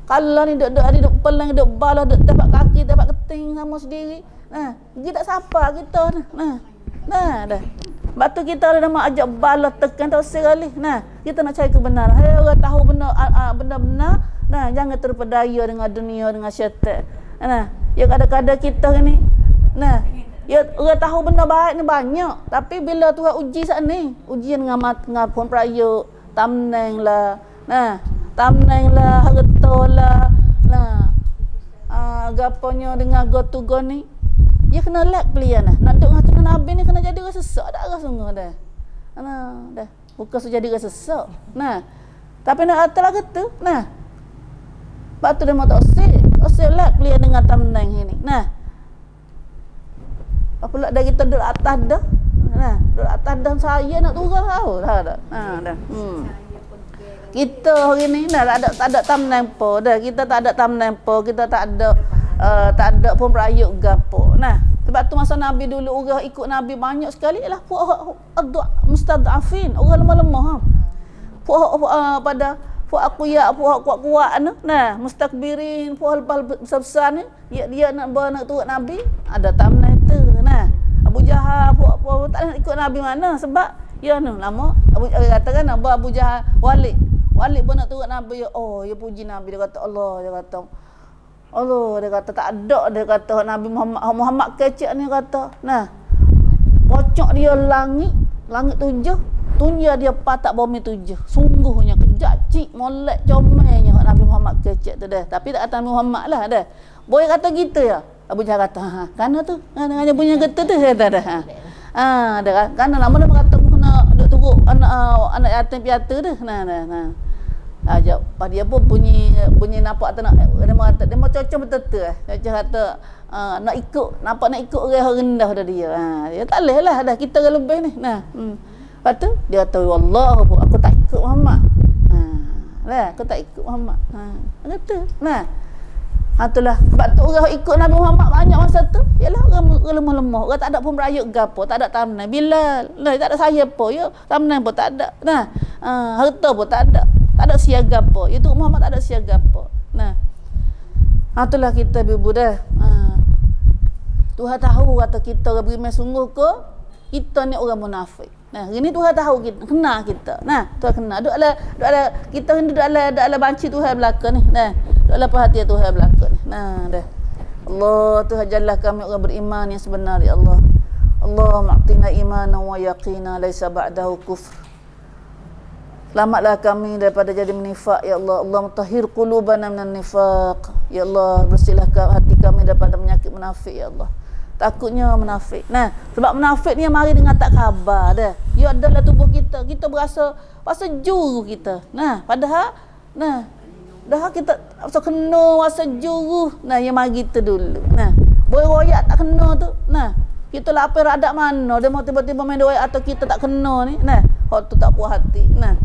Kalau ni duk pelang, duk balah, duk tapak kaki, tapak keting sama sendiri. Kita tak sapa kita. Dah. Sebab tu kita ada nak ajak balah tekan tak sekali. Kita nak cari kebenaran. Hai orang tahu benar-benar. Jangan terpedaya dengan dunia, dengan syaitan. Ya kadang-kadang kita ni. Ya orang tahu benda baik ni banyak. Tapi bila Tuhan uji saat ni, ujian dengan dengan pun peraya, tamneng lah. Tamneng lah, harta lah. Gaponya dengan go-to-go ni. Dia kena lek pelian lah. Nak duduk dengan sunnah Nabi ni kena jadi orang sesak dah rasa sungguh dah. Dah. Bukan so jadi orang sesak. Tapi nak atas lah kata. Lepas tu dia mahu tak osik lek pelian dengan tamneng ni. Apa pula dah kita duduk atas dah. Nah, atas dan saya nak turun tahu. Dah. Dah. Kita hari ni dah tak ada thumbnail apa dah. Kita tak ada thumbnail apa, kita tak ada pun berayuk gapo. Nah, sebab tu masa Nabi dulu orang ikut Nabi banyak sekali ialah mustad'afin, orang lemah-lemah. Pada aku kuat-kuat nah, mustakbirin, besar-besar ni, dia nak turut Nabi, ada thumbnail tu. Nah, Abu Jahal tak nak ikut Nabi mana sebab ya lama Abu katakan Abu Jahal Walid pun nak turut Nabi. Oh, dia puji Nabi, dia kata Allah, dia kata tak ada, dia kata Nabi Muhammad kecek ni kata. Nah, pocok dia langit 7, tunja dia patak bumi 7. Sungguhnya kejak cik molek comelnya Nabi Muhammad kecek tu dah. Tapi tak kata Nabi Muhammad lah dah. Boleh kata gitu ya. Abu Jahal kata, kerana tu, dengan punya kata tu kata dah. Dah kan lama dia berkata kena duk turut anak yatim piatu tu. Nah. Ajak dia pun bunyi nampak tak nak dia mau cocok betul-betul Cocok kata nak ikut orang rendah dah dia. Dia tak leh lah dah kita orang lebih ni. Nah. Lepas tu dia kata wallah aku tak ikut Muhammad. Aku tak ikut Muhammad. Kata. Nah. Itulah sebab tu orang ikut Nabi Muhammad banyak masa tu ialah orang lemah-lemah, orang tak ada pun berayuk gapo, tak ada thumbnail Bilal, tak ada saya apa ya, thumbnail pun tak ada. Nah, harta pun tak ada siaga apa. Itu Muhammad tak ada siaga apa. Nah. Itulah kita ibu dah. Tuhan tahu kata kita orang beriman sungguh ke kita ni orang munafik. Nah, ini Tuhan tahu kita, kena kita. Nah, Tuhan kena. Duk ada kita ni duk ada banci Tuhan belaka ni. Nah, duk ada perhatian Tuhan belaka ni. Nah, dah. Allah Tuhan jallah kami orang beriman yang sebenar ya Allah. Allahumma a'tina imanan wa yaqina laisa ba'dahu kufr. Selamatlah kami daripada jadi menifak ya Allah. Allah mutahhir qulubana minan nifaq. Ya Allah, bersihlah hati kami daripada penyakit munafik ya Allah. Takutnya munafik. Nah, sebab munafik ni mari dengan tak khabar dah. Dia adalah tubuh kita. Kita berasa juru kita. Nah, padahal dah kita rasa kena rasa juru. Nah, yang mari kita dulu. Nah, boy royak tak kena tu. Nah, kita lapar radak mana dia mau tiba-tiba main royak atau kita tak kena ni. Nah, hak tu tak puas hati. Nah.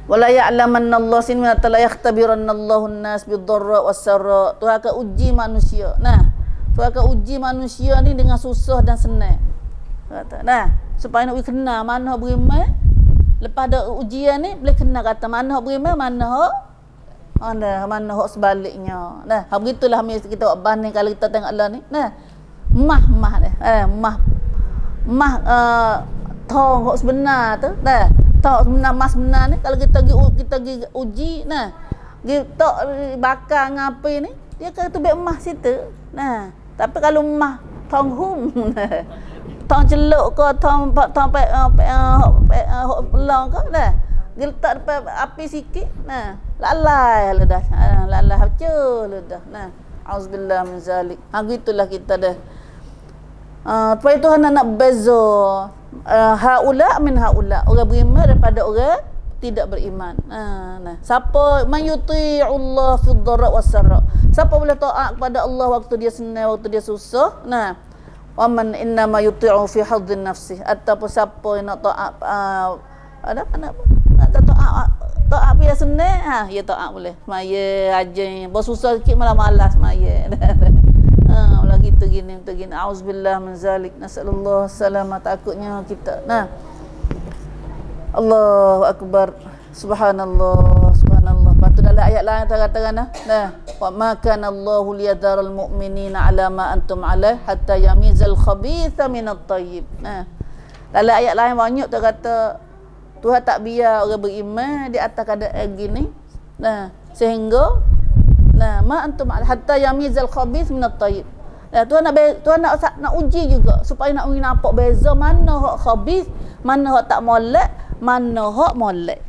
Wala ya'lamanna Allah sinna la yakhtabiranna Allahu an-nas bid-dharra was-sarra. Tuhan akan uji manusia. Nah, Tuhan akan uji manusia ni dengan susah dan senang. Kata, nah, supaya nak kenal mana hak beriman. Lepas ada ujian ni boleh kenal kata mana hak beriman, mana hak sebaliknya. Nah, hak begitulah kita buat banding kalau kita tengok Allah ni. Nah, mah ni. Tong hak sebenar tu. Nah, tok mas benar ni kalau kita pergi uji nah tok bakar ngapi ni dia kata tu beg emas situ. Nah, tapi kalau emas tong hum tong celuk ke tong long ke nah dia letak depan api sikit nah lalai lah dah lalai hacul dah. Nah, auzubillah min zalik. Gitulah kita dah. Supaya Tuhan nak beza haula min haula, orang beriman daripada orang tidak beriman. Nah, siapa mayuti'ullah fid dharra was-sarra, siapa boleh taat kepada Allah waktu dia senang, waktu dia susah. Nah, wa man inna ma yuti'u fi hadzin nafsi, ataupun siapa yang nak taat taat dia senang, ya taat boleh. Semaya rajin, bersusah sikit malah malas semaya. Malah kita gini. Auzubillah min zalik. Nasallallahu selamat. Takutnya kita. Nah. Allahu akbar. Subhanallah. Lepas tu dalam ayat lain katakan nah, wa ma kana Allahu liyadharal mu'minina ala ma antum alaih hatta yamizal khabitha minat thayyib. Nah. Dalam ayat lain banyak tu kata Tuhan tak biar orang beriman di atas keadaan gini. Nah, sehingga ma antum hatta yamizal khabith minat thayyib. Tuhan nak uji juga supaya nak nampak beza mana hak khabith, mana hak tak molek, mana hak molek.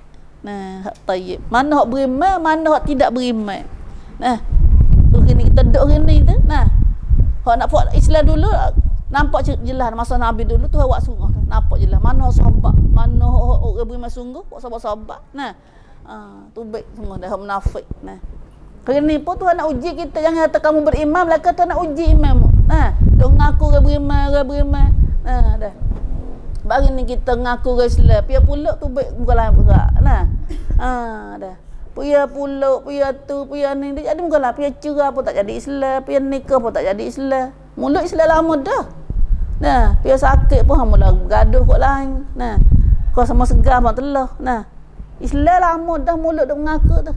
Nah, hak tayyib. Mana hak beriman, mana hak tidak beriman. Nah, tu kita duduk gini tu. Nah, hak nak buat Islam dulu nampak jelas masa Nabi dulu tu awak suruh nampak jelas mana hak sahabat, mana hak orang beriman sungguh, hak sahabat-sahabat. Nah, tu baik sungguh dah munafik. Nah, kerana pun Tuhan nak uji kita. Jangan kata kamu beriman, belakang Tuhan nak uji imanmu. Nah, Dok ngaku orang beriman. Dah. Bagi ni kita ngaku orang Islam, pia pulak tu baik bukan lain berat. Dah. Pia pulak, pia tu, pia ni dia jadi bukan lah pia cerah pun tak jadi Islam, pia nikah pun tak jadi Islam. Mulut Islam lama dah. Pia sakit pun mula gaduh kot lain. Kau sama segar mak telah. Islam lama dah mulut duk mengaku tu.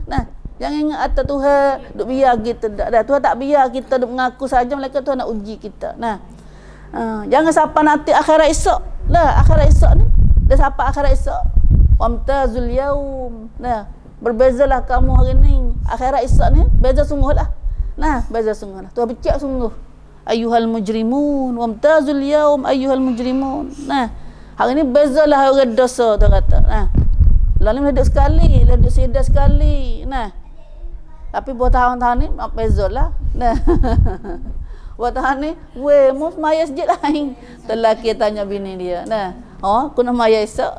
Jangan ingat atas Tuhan duk biar kita dah. Tuhan tak biar kita duk mengaku saja, melainkan Tuhan nak uji kita. Jangan siapa nanti akhirat esok. Akhirat esok ni. Dah siapa akhirat esok? Wamtazul yaum. Berbezalah kamu hari ni. Akhirat esok ni beza sungguhlah. Beza sungguhlah. Tuhan becak sungguh. Ayyuhal mujrimun, wamtazul yaum ayyuhal mujrimun. Hari ni bezalah orang dosa tu kata. Lalu hidup sekali, hidup sedah sekali. Tapi buat tahun-tahun ni bezalah. Buat tahun ni, mu maya sejid lain. Lelaki tanya bini dia. Aku nak maya esok.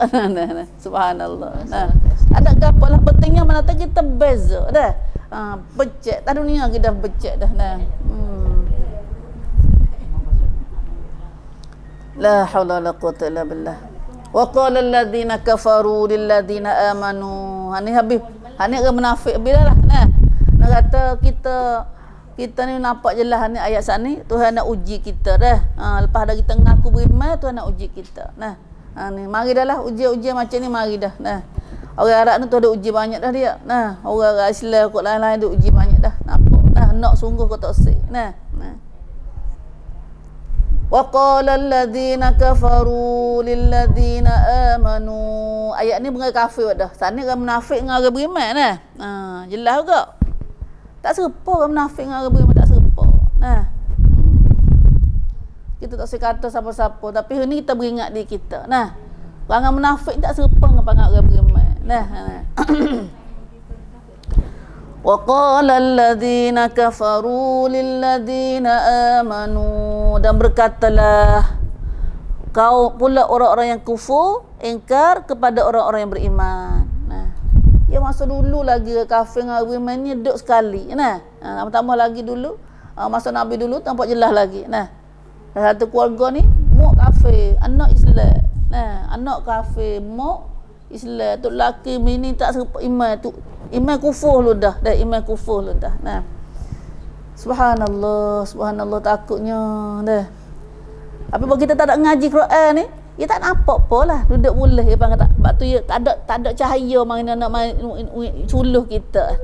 Subhanallah. Ada gapo lah pentingnya mana tak kita beza dah. Becek tak dunia kita becek dah. La haula wala quwwata illa billah. Wa qala alladhina kafaru lil ladzina amanu. Hani habis. Hani orang munafik bilalah. Nak kata kita ni nampak jelas ni ayat saat ni Tuhan nak uji kita dah. Lepas dah kita ngaku beriman, Tuhan nak uji kita. Ni mari dah lah ujian macam ni mari dah. Orang Arab ni tu ada uji banyak dah dia. Orang Islam kot lain-lain ada uji banyak dah. Nampak? Nak sungguh kau tak sik. Wa qala alladhina kafaru lil ladzina amanu. Ayat ni bukan kafir dah. Sana orang munafik dengan orang beriman jelas juga. Tak serupa orang munafik dengan orang beriman, tak serupa. Kita tak usah kata siapa-siapa, tapi hari ni kita beringat diri kita. Orang munafik tak serupa dengan orang beriman. Wa qala alladhina kafaru lil ladzina amanu. Dan berkatalah kau pula orang-orang yang kufur ingkar kepada orang-orang yang beriman. Ya masa dulu lagi kafir dengan beriman ni duduk sekali. Tambah lagi dulu masa Nabi dulu tampak jelas lagi. Satu keluarga ni mak kafir, anak Islam. Anak kafir, mak Islam. Tu laki bini tak serupa iman tu. Iman kufur lu dah. Iman kufur lu dah. Subhanallah takutnya dah. Apa bagi kita tak ada ngaji Quran ni, dia tak nampak apa lah. Duduk boleh dia panggil tak. Sebab tu ya, tak ada cahaya mana nak suluh kita.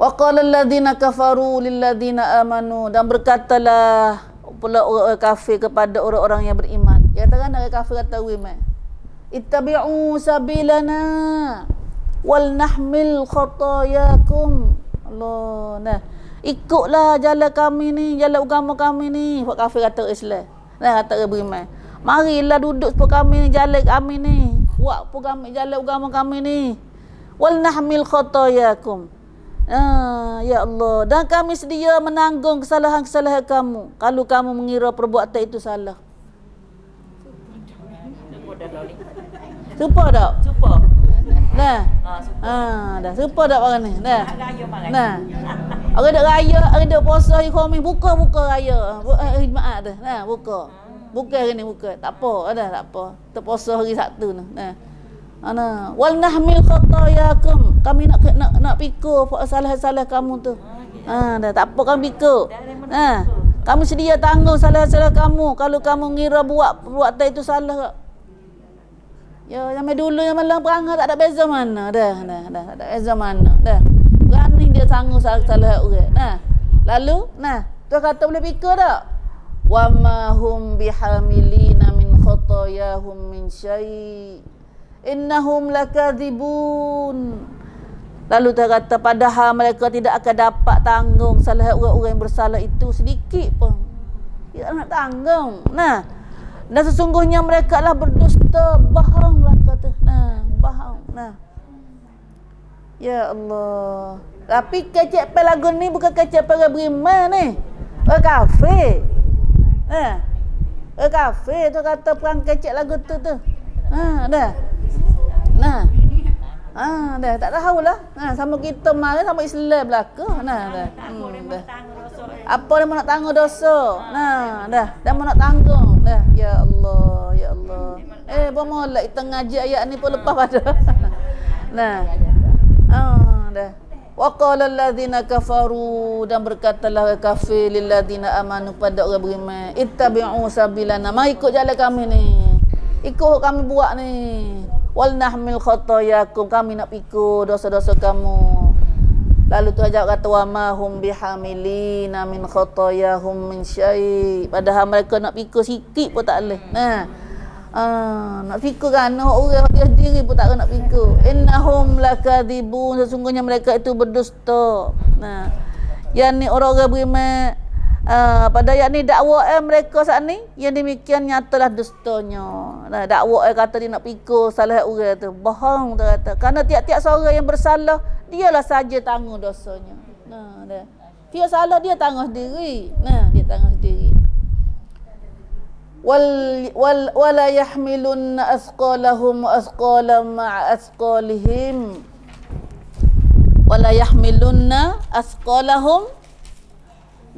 Wa qala alladhina kafaru lil ladzina amanu. Dan berkatalah pula orang kafir kepada orang-orang yang beriman. Yang katakan orang kafir kata beriman. Ittabi'u sabilana wal nahmil khatayakum. Allah. Ikutlah jalan kami ni, jalan agama kami ni. Pak kafir kata Islam. Kata orang beriman. Marilah duduk sepuluh kami ni, jalan kami ni. Buat pun kami jalan agama kami ni. Wal nahmil khatayakum. Ya Allah, dan kami sedia menanggung kesalahan-kesalahan kamu kalau kamu mengira perbuatan itu salah. Serupa tak? Serupa. Dah serupa tak orang ni? Orang dak raya, orang dak puasa hari Khamis, buka raya. Jumaat dah. Buka. Buka hari ni buka. Tak apa, tak apa. Kita puasa hari Sabtu ni. Wal nahmil khatayakum. Kami nak pikul salah-salah kamu tu. Dah tak apa kami pikul. Kami sedia tanggung salah-salah kamu kalau kamu ngira buat perbuatan itu salah ke. Ya, zaman dulu yang malam perangai tak ada beza mana. Dah tak ada beza mana. Dah. Berani dia tanggung salah-salah orang. Lalu, tu kata boleh pikul tak? Wa ma hum bihamilina min khatayahum min syai'. Innahum lakadzibun. Lalu dia kata padahal mereka tidak akan dapat tanggung salah orang-orang yang bersalah itu sedikit pun. Dia nak tanggung. Dan sesungguhnya mereka lah berdusta, bohonglah kata. Bohong. Ya Allah. Tapi kecek lagu ni bukan kecek para beriman ni. Orang kafir. Orang kafir tu kata perang kecek lagu tu. Dah. Dah tak tahulah. Sama kita mari sama Islam belaka. Dah. Dah. Apa dia nak tanggung dosa? Dah mau nak tanggung. Dah. Ya Allah, ya Allah. Bermula kita ngaji ayat ni pun lepas pada. Dah. Wa qala allazina kafaru, dan berkatalah kafir lil ladzina amanu, pada orang beriman, ittabi'u sabilana, mari ikut jalan kami ni. Ikut kami buat ni. Wal nahmil khatayakum, kami nak pikul dosa-dosa kamu. Lalu tu ajak kata wa ma hum bihamilina min khatayahum min syai', padahal mereka nak pikul sikit pun tak boleh. Nak fikir kan orang dia sendiri pun tak nak fikir. Innahum lakadzibun, sesungguhnya mereka itu berdusta. Yang ni orang-orang beriman, pada ayat ni dakwa mereka saat ni yang demikian nyatalah dustanya. Dakwa kata dia nak fikir salah orang tu bohong tu kata. Kerana tiap-tiap seorang yang bersalah dialah saja tanggung dosanya. Dia salah dia tanggung sendiri. Dia tanggung sendiri. Wala yahmilunna asqalahum wa asqalam ma'a asqalihim. Wala yahmilunna asqalahum,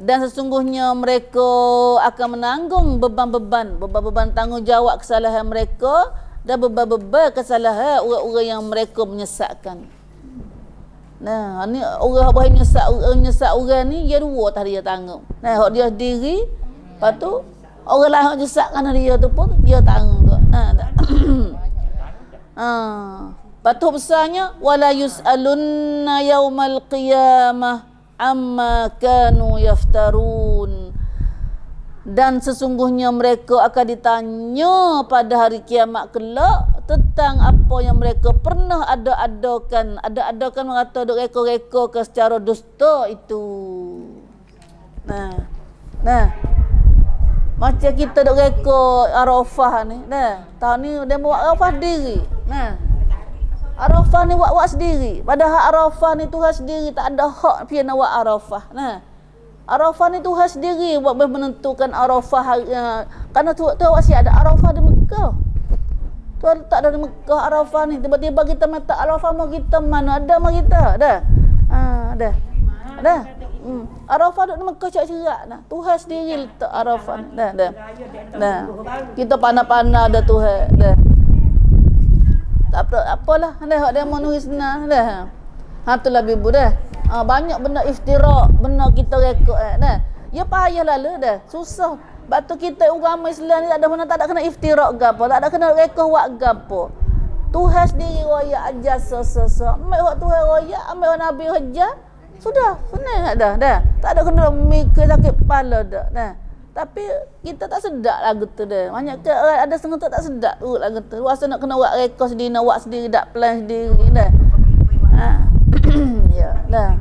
dan sesungguhnya mereka akan menanggung beban-beban tanggungjawab kesalahan mereka dan beban-beban kesalahan orang-orang yang mereka menyesatkan. Ni orang yang menyesat orang ni dia dua tadi dia tanggung. Hak dia sendiri, lepas tu orang lain yang nyesatkan dia tu pun dia tanggung ke. Lepas besarnya wala yus'alunna yaumal qiyamah amma kanu yaftarun, dan sesungguhnya mereka akan ditanya pada hari kiamat kelak tentang apa yang mereka pernah ada-adakan mengata duk reka-reka ke secara dusta itu. Macam kita duk reka Arafah ni. Tahun ni dia buat Arafah sendiri. Arafah ni buat sendiri. Padahal Arafah ni Tuhan sendiri, tak ada hak dia nak buat Arafah. Arafah ni Tuhan sendiri buat menentukan Arafah. Kerana Tuhan masih ada Arafah di Mekah. Tuhan tak ada di Mekah Arafah ni. Tiba-tiba kita minta Arafah mau kita mana ada mau kita. Dah. Arafah duduk di Mekah cerak-cerak dah. Tuhan sendiri letak Arafah ni. Dah. Kita pandai-pandai ada Tuhan. Dah. Tak apalah. Dah dia mau nulis senang dah. Itulah bibu dah. Banyak benda iftirak, benda kita rekod dah. Ya payah lalu dah. Susah. Sebab tu kita agama Islam ni tak ada kena iftirak ke apa, tak ada kena rekod buat ke apa. Tuhan sendiri royak ajar so. Ambil hak Tuhan royak, ambil hak Nabi ajar. Sudah, senang dah. Tak ada kena mikir sakit kepala dah. Tapi kita tak sedap lagu tu dah. Banyak ke ada setengah tak sedap lagu tu. Rasa nak kena buat rekod sendiri, nak buat sendiri, dak plan sendiri dah. Ya, dah.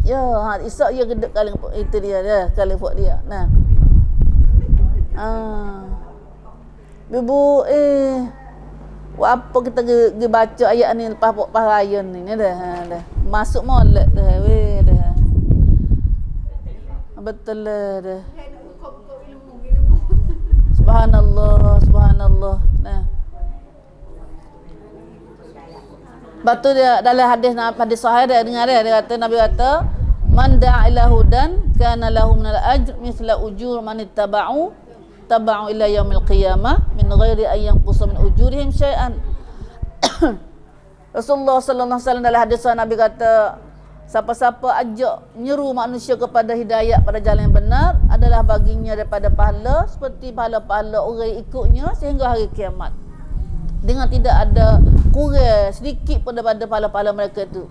Ya, esok dia gedek kali itu dia dah, kali buat dia. Ibu buat apa kita pergi baca ayat ni lepas raya ni dah. Masuk molek dah dah. Betul dah. Subhanallah. Batu dia dalam hadis sahih dia dengar dia kata, Nabi kata man da'a ila hudan kana lahu minal ajr mithla ujur man ittaba'u ila yaumil qiyamah min ghairi an yanqusa min ujurihim syai'an. Rasulullah sallallahu alaihi wasallam dalam hadis sahih Nabi kata, siapa-siapa ajak menyeru manusia kepada hidayat pada jalan yang benar adalah baginya daripada pahala seperti pahala-pahala orang ikutnya sehingga hari kiamat, dengan tidak ada kurang sedikit pun daripada pahala-pahala mereka itu.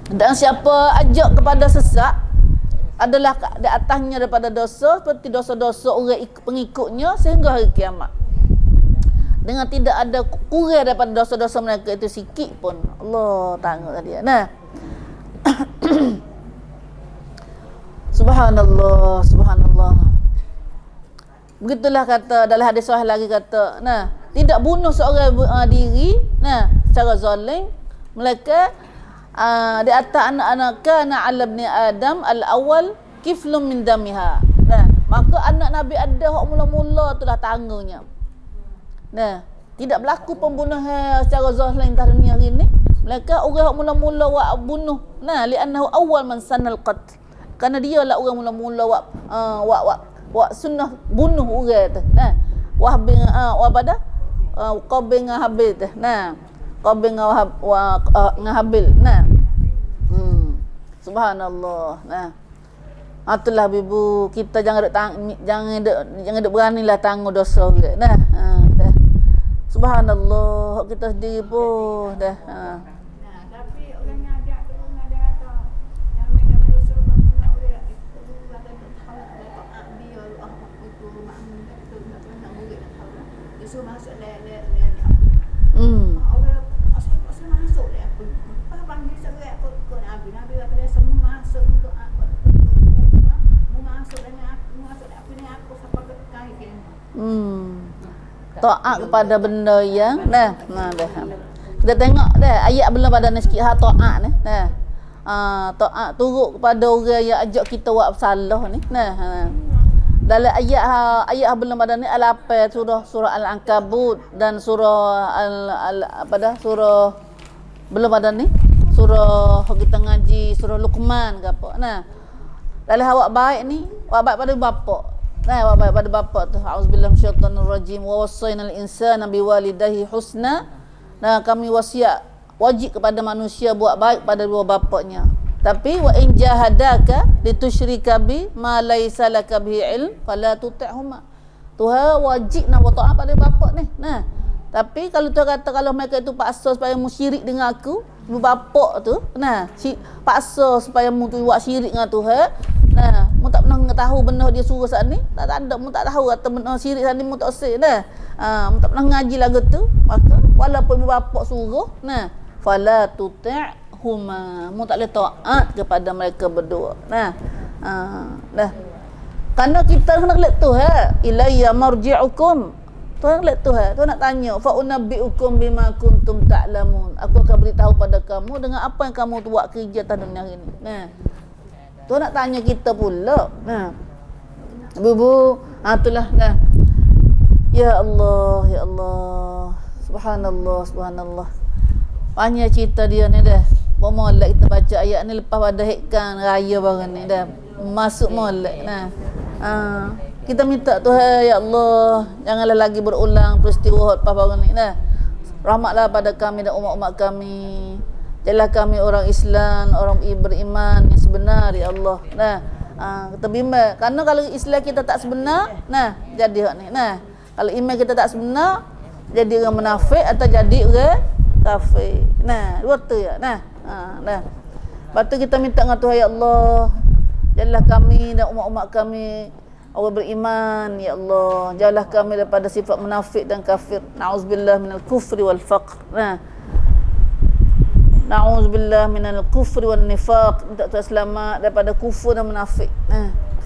Dan siapa ajak kepada sesat adalah di atasnya daripada dosa seperti dosa-dosa orang pengikutnya sehingga hari kiamat, dengan tidak ada kurang daripada dosa-dosa mereka itu sikit pun. Allah tanggung dia. Subhanallah. Begitulah kata dalam hadis sahih lagi kata, tidak bunuh seorang diri secara zalim melainkan di atas anak-anak kana 'ala ibni Adam al-awwal kiflun min damiha. Maka anak Nabi Adam hak mula-mula itulah tanggungnya. Nah, tidak berlaku pembunuhan secara zahir di dunia hari ni. Mereka orang mula-mula buat bunuh. Nah, li'annahu awal man sanal qatl. Kerana dia lah orang mula-mula buat sunnah bunuh orang tu. Nah, Qabil dengan Habil tu. Nah, Qabil dengan Habil. Nah. Subhanallah. Nah. Itulah ibu, kita jangan duk beranilah tanggung dosa orang. Nah. Dah. Subhanallah, kita sendiri pun dah. Tapi orang ngajak tu ngajak kata yang mereka suruh bangun orang itu kata tahu tak dia itu makmum itu nak murid tahu. Dia suruh masuk le orang asal masuk le apa. Apa panggil serai kau Nabi kata dia semua masuk untuk apa. Mu masuk dengan aku masuk apa ni aku siapa kekai kan. Taat kepada benda yang dah. Kita tengok dah ayat belum pada ni sikit taat ni. Taat turut kepada orang yang ajak kita buat salah ni. Dalam ayat belum pada ni al-8 surah Al-Ankabut dan surah surah belum pada ni surah kita ngaji surah Luqman ke apa. Dalam awak baik ni, awak baik pada bapak. Awak baik pada bapak tu. Auzubillahi minasyaitanir rajim. Wa wassaynal insana biwalidayhi husna. Kami wasiat wajib kepada manusia buat baik pada dua bapaknya. Tapi wa in jahadaka litusyrika bi ma laysa laka bihi ilm fala tuti'huma. Tuhan wajib nak buat taat pada bapak ni. Tapi kalau Tuhan kata kalau mereka itu paksa supaya mu syirik dengan aku, ibu bapak tu, paksa supaya mu tu buat syirik dengan Tuhan. Mu tak pernah tahu benda dia suruh saat ni. Tak ada, mu tak tahu kata benda syirik saat ni mu tak usah mu tak pernah ngaji lagu tu. Maka walaupun ibu bapak suruh, fala tuti'huma. Mu tak boleh taat kepada mereka berdua. Kerana kita kena lihat Tuhan, ilayya marji'ukum. Tuhan lihat Tuhan, Tuhan nak tanya, fa unabbi'ukum bima kuntum ta'lamun. Aku akan beritahu pada kamu dengan apa yang kamu buat kerja atas dunia ini. Tuhan nak tanya kita pula. Ibu, itulah Ya Allah, ya Allah. Subhanallah. Banyak cerita dia ni dah. Molek kita baca ayat ni lepas pada hekkan raya barang ni dah. Masuk molek. Kita minta Tuhan, ya Allah, janganlah lagi berulang peristiwa lepas barang ni rahmatlah pada kami dan umat-umat kami. Jadilah kami orang Islam, orang beriman yang sebenar, ya Allah. Kita bimbang. Kerana kalau Islam kita tak sebenar, jadi hak ni. Kalau iman kita tak sebenar, jadi orang munafik atau jadi orang kafir. Dua tu ya. Lepas tu kita minta dengan Tuhan, ya Allah, jadilah kami dan umat-umat kami orang beriman, ya Allah. Jauhlah kami daripada sifat munafik dan kafir. Na'udzubillah minal kufri wal faqr. Na'udzubillah minal kufri wal nifaq. Minta Tuhan selamat daripada kufur dan munafik.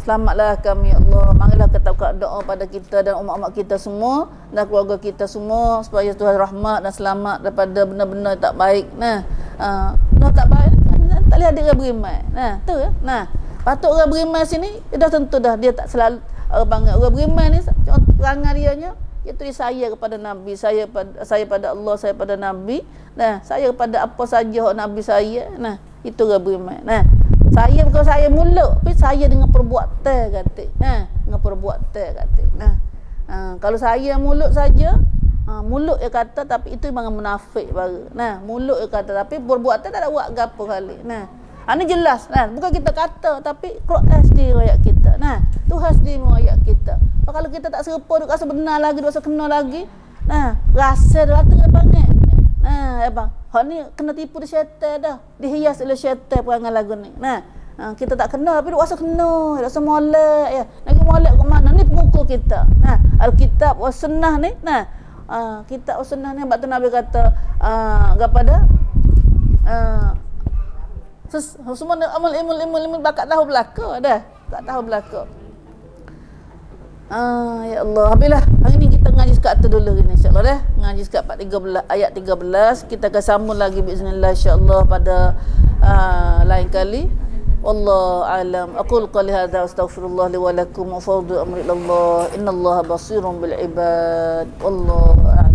Selamatlah kami, ya Allah. Marilah kita doa pada kita dan umat-umat kita semua dan keluarga kita semua supaya Tuhan rahmat dan selamat daripada benda-benda tak baik. Benda tak baik tak boleh ada orang beriman. Tu ya. Patut orang beriman sini, dah tentu dah dia tak selalu panggil orang beriman ni perangai dianya iaitu saya kepada Nabi, saya pada Allah, saya pada Nabi, saya kepada apa saja Nabi saya. Itu orang beriman. Saya bukan saya mulut, tapi saya dengan perbuatan kata. Dengan perbuatan kata. Kalau saya mulut saja, mulut dia kata tapi itu memang munafik baru. Mulut dia kata tapi perbuatan tak ada buat gapo kali. Ini jelas. Bukan kita kata tapi Quran sendiri ayat kita. Tuhan sendiri ayat kita. Kalau kita tak serupa, duk rasa benar lagi, duk rasa kena lagi. Rasa dah tu abang ni. Abang, hak ni kena tipu di syaitan dah. Dihias oleh syaitan perangai lagu ni. Kita tak kena tapi duk rasa kena, rasa molek ya. Lagi molek ke mana? Ni pengukul kita. Alkitab was sunnah ni. Kitab was sunnah ni sebab tu Nabi kata kepada semua amal ilmu bakat tahu belaka dah. Tak tahu belaka. Ya Allah. Habislah. Hari ni kita ngaji sekat tu dulu ni insya-Allah dah. Ngaji sekat ayat 13. Kita akan sambung lagi bismillah insya-Allah pada lain kali. والله أعلم. أقول قولي هذا وأستغفر الله لي ولكم وأفوض أمري إلى الله إن الله بصير بالعباد والله أعلم.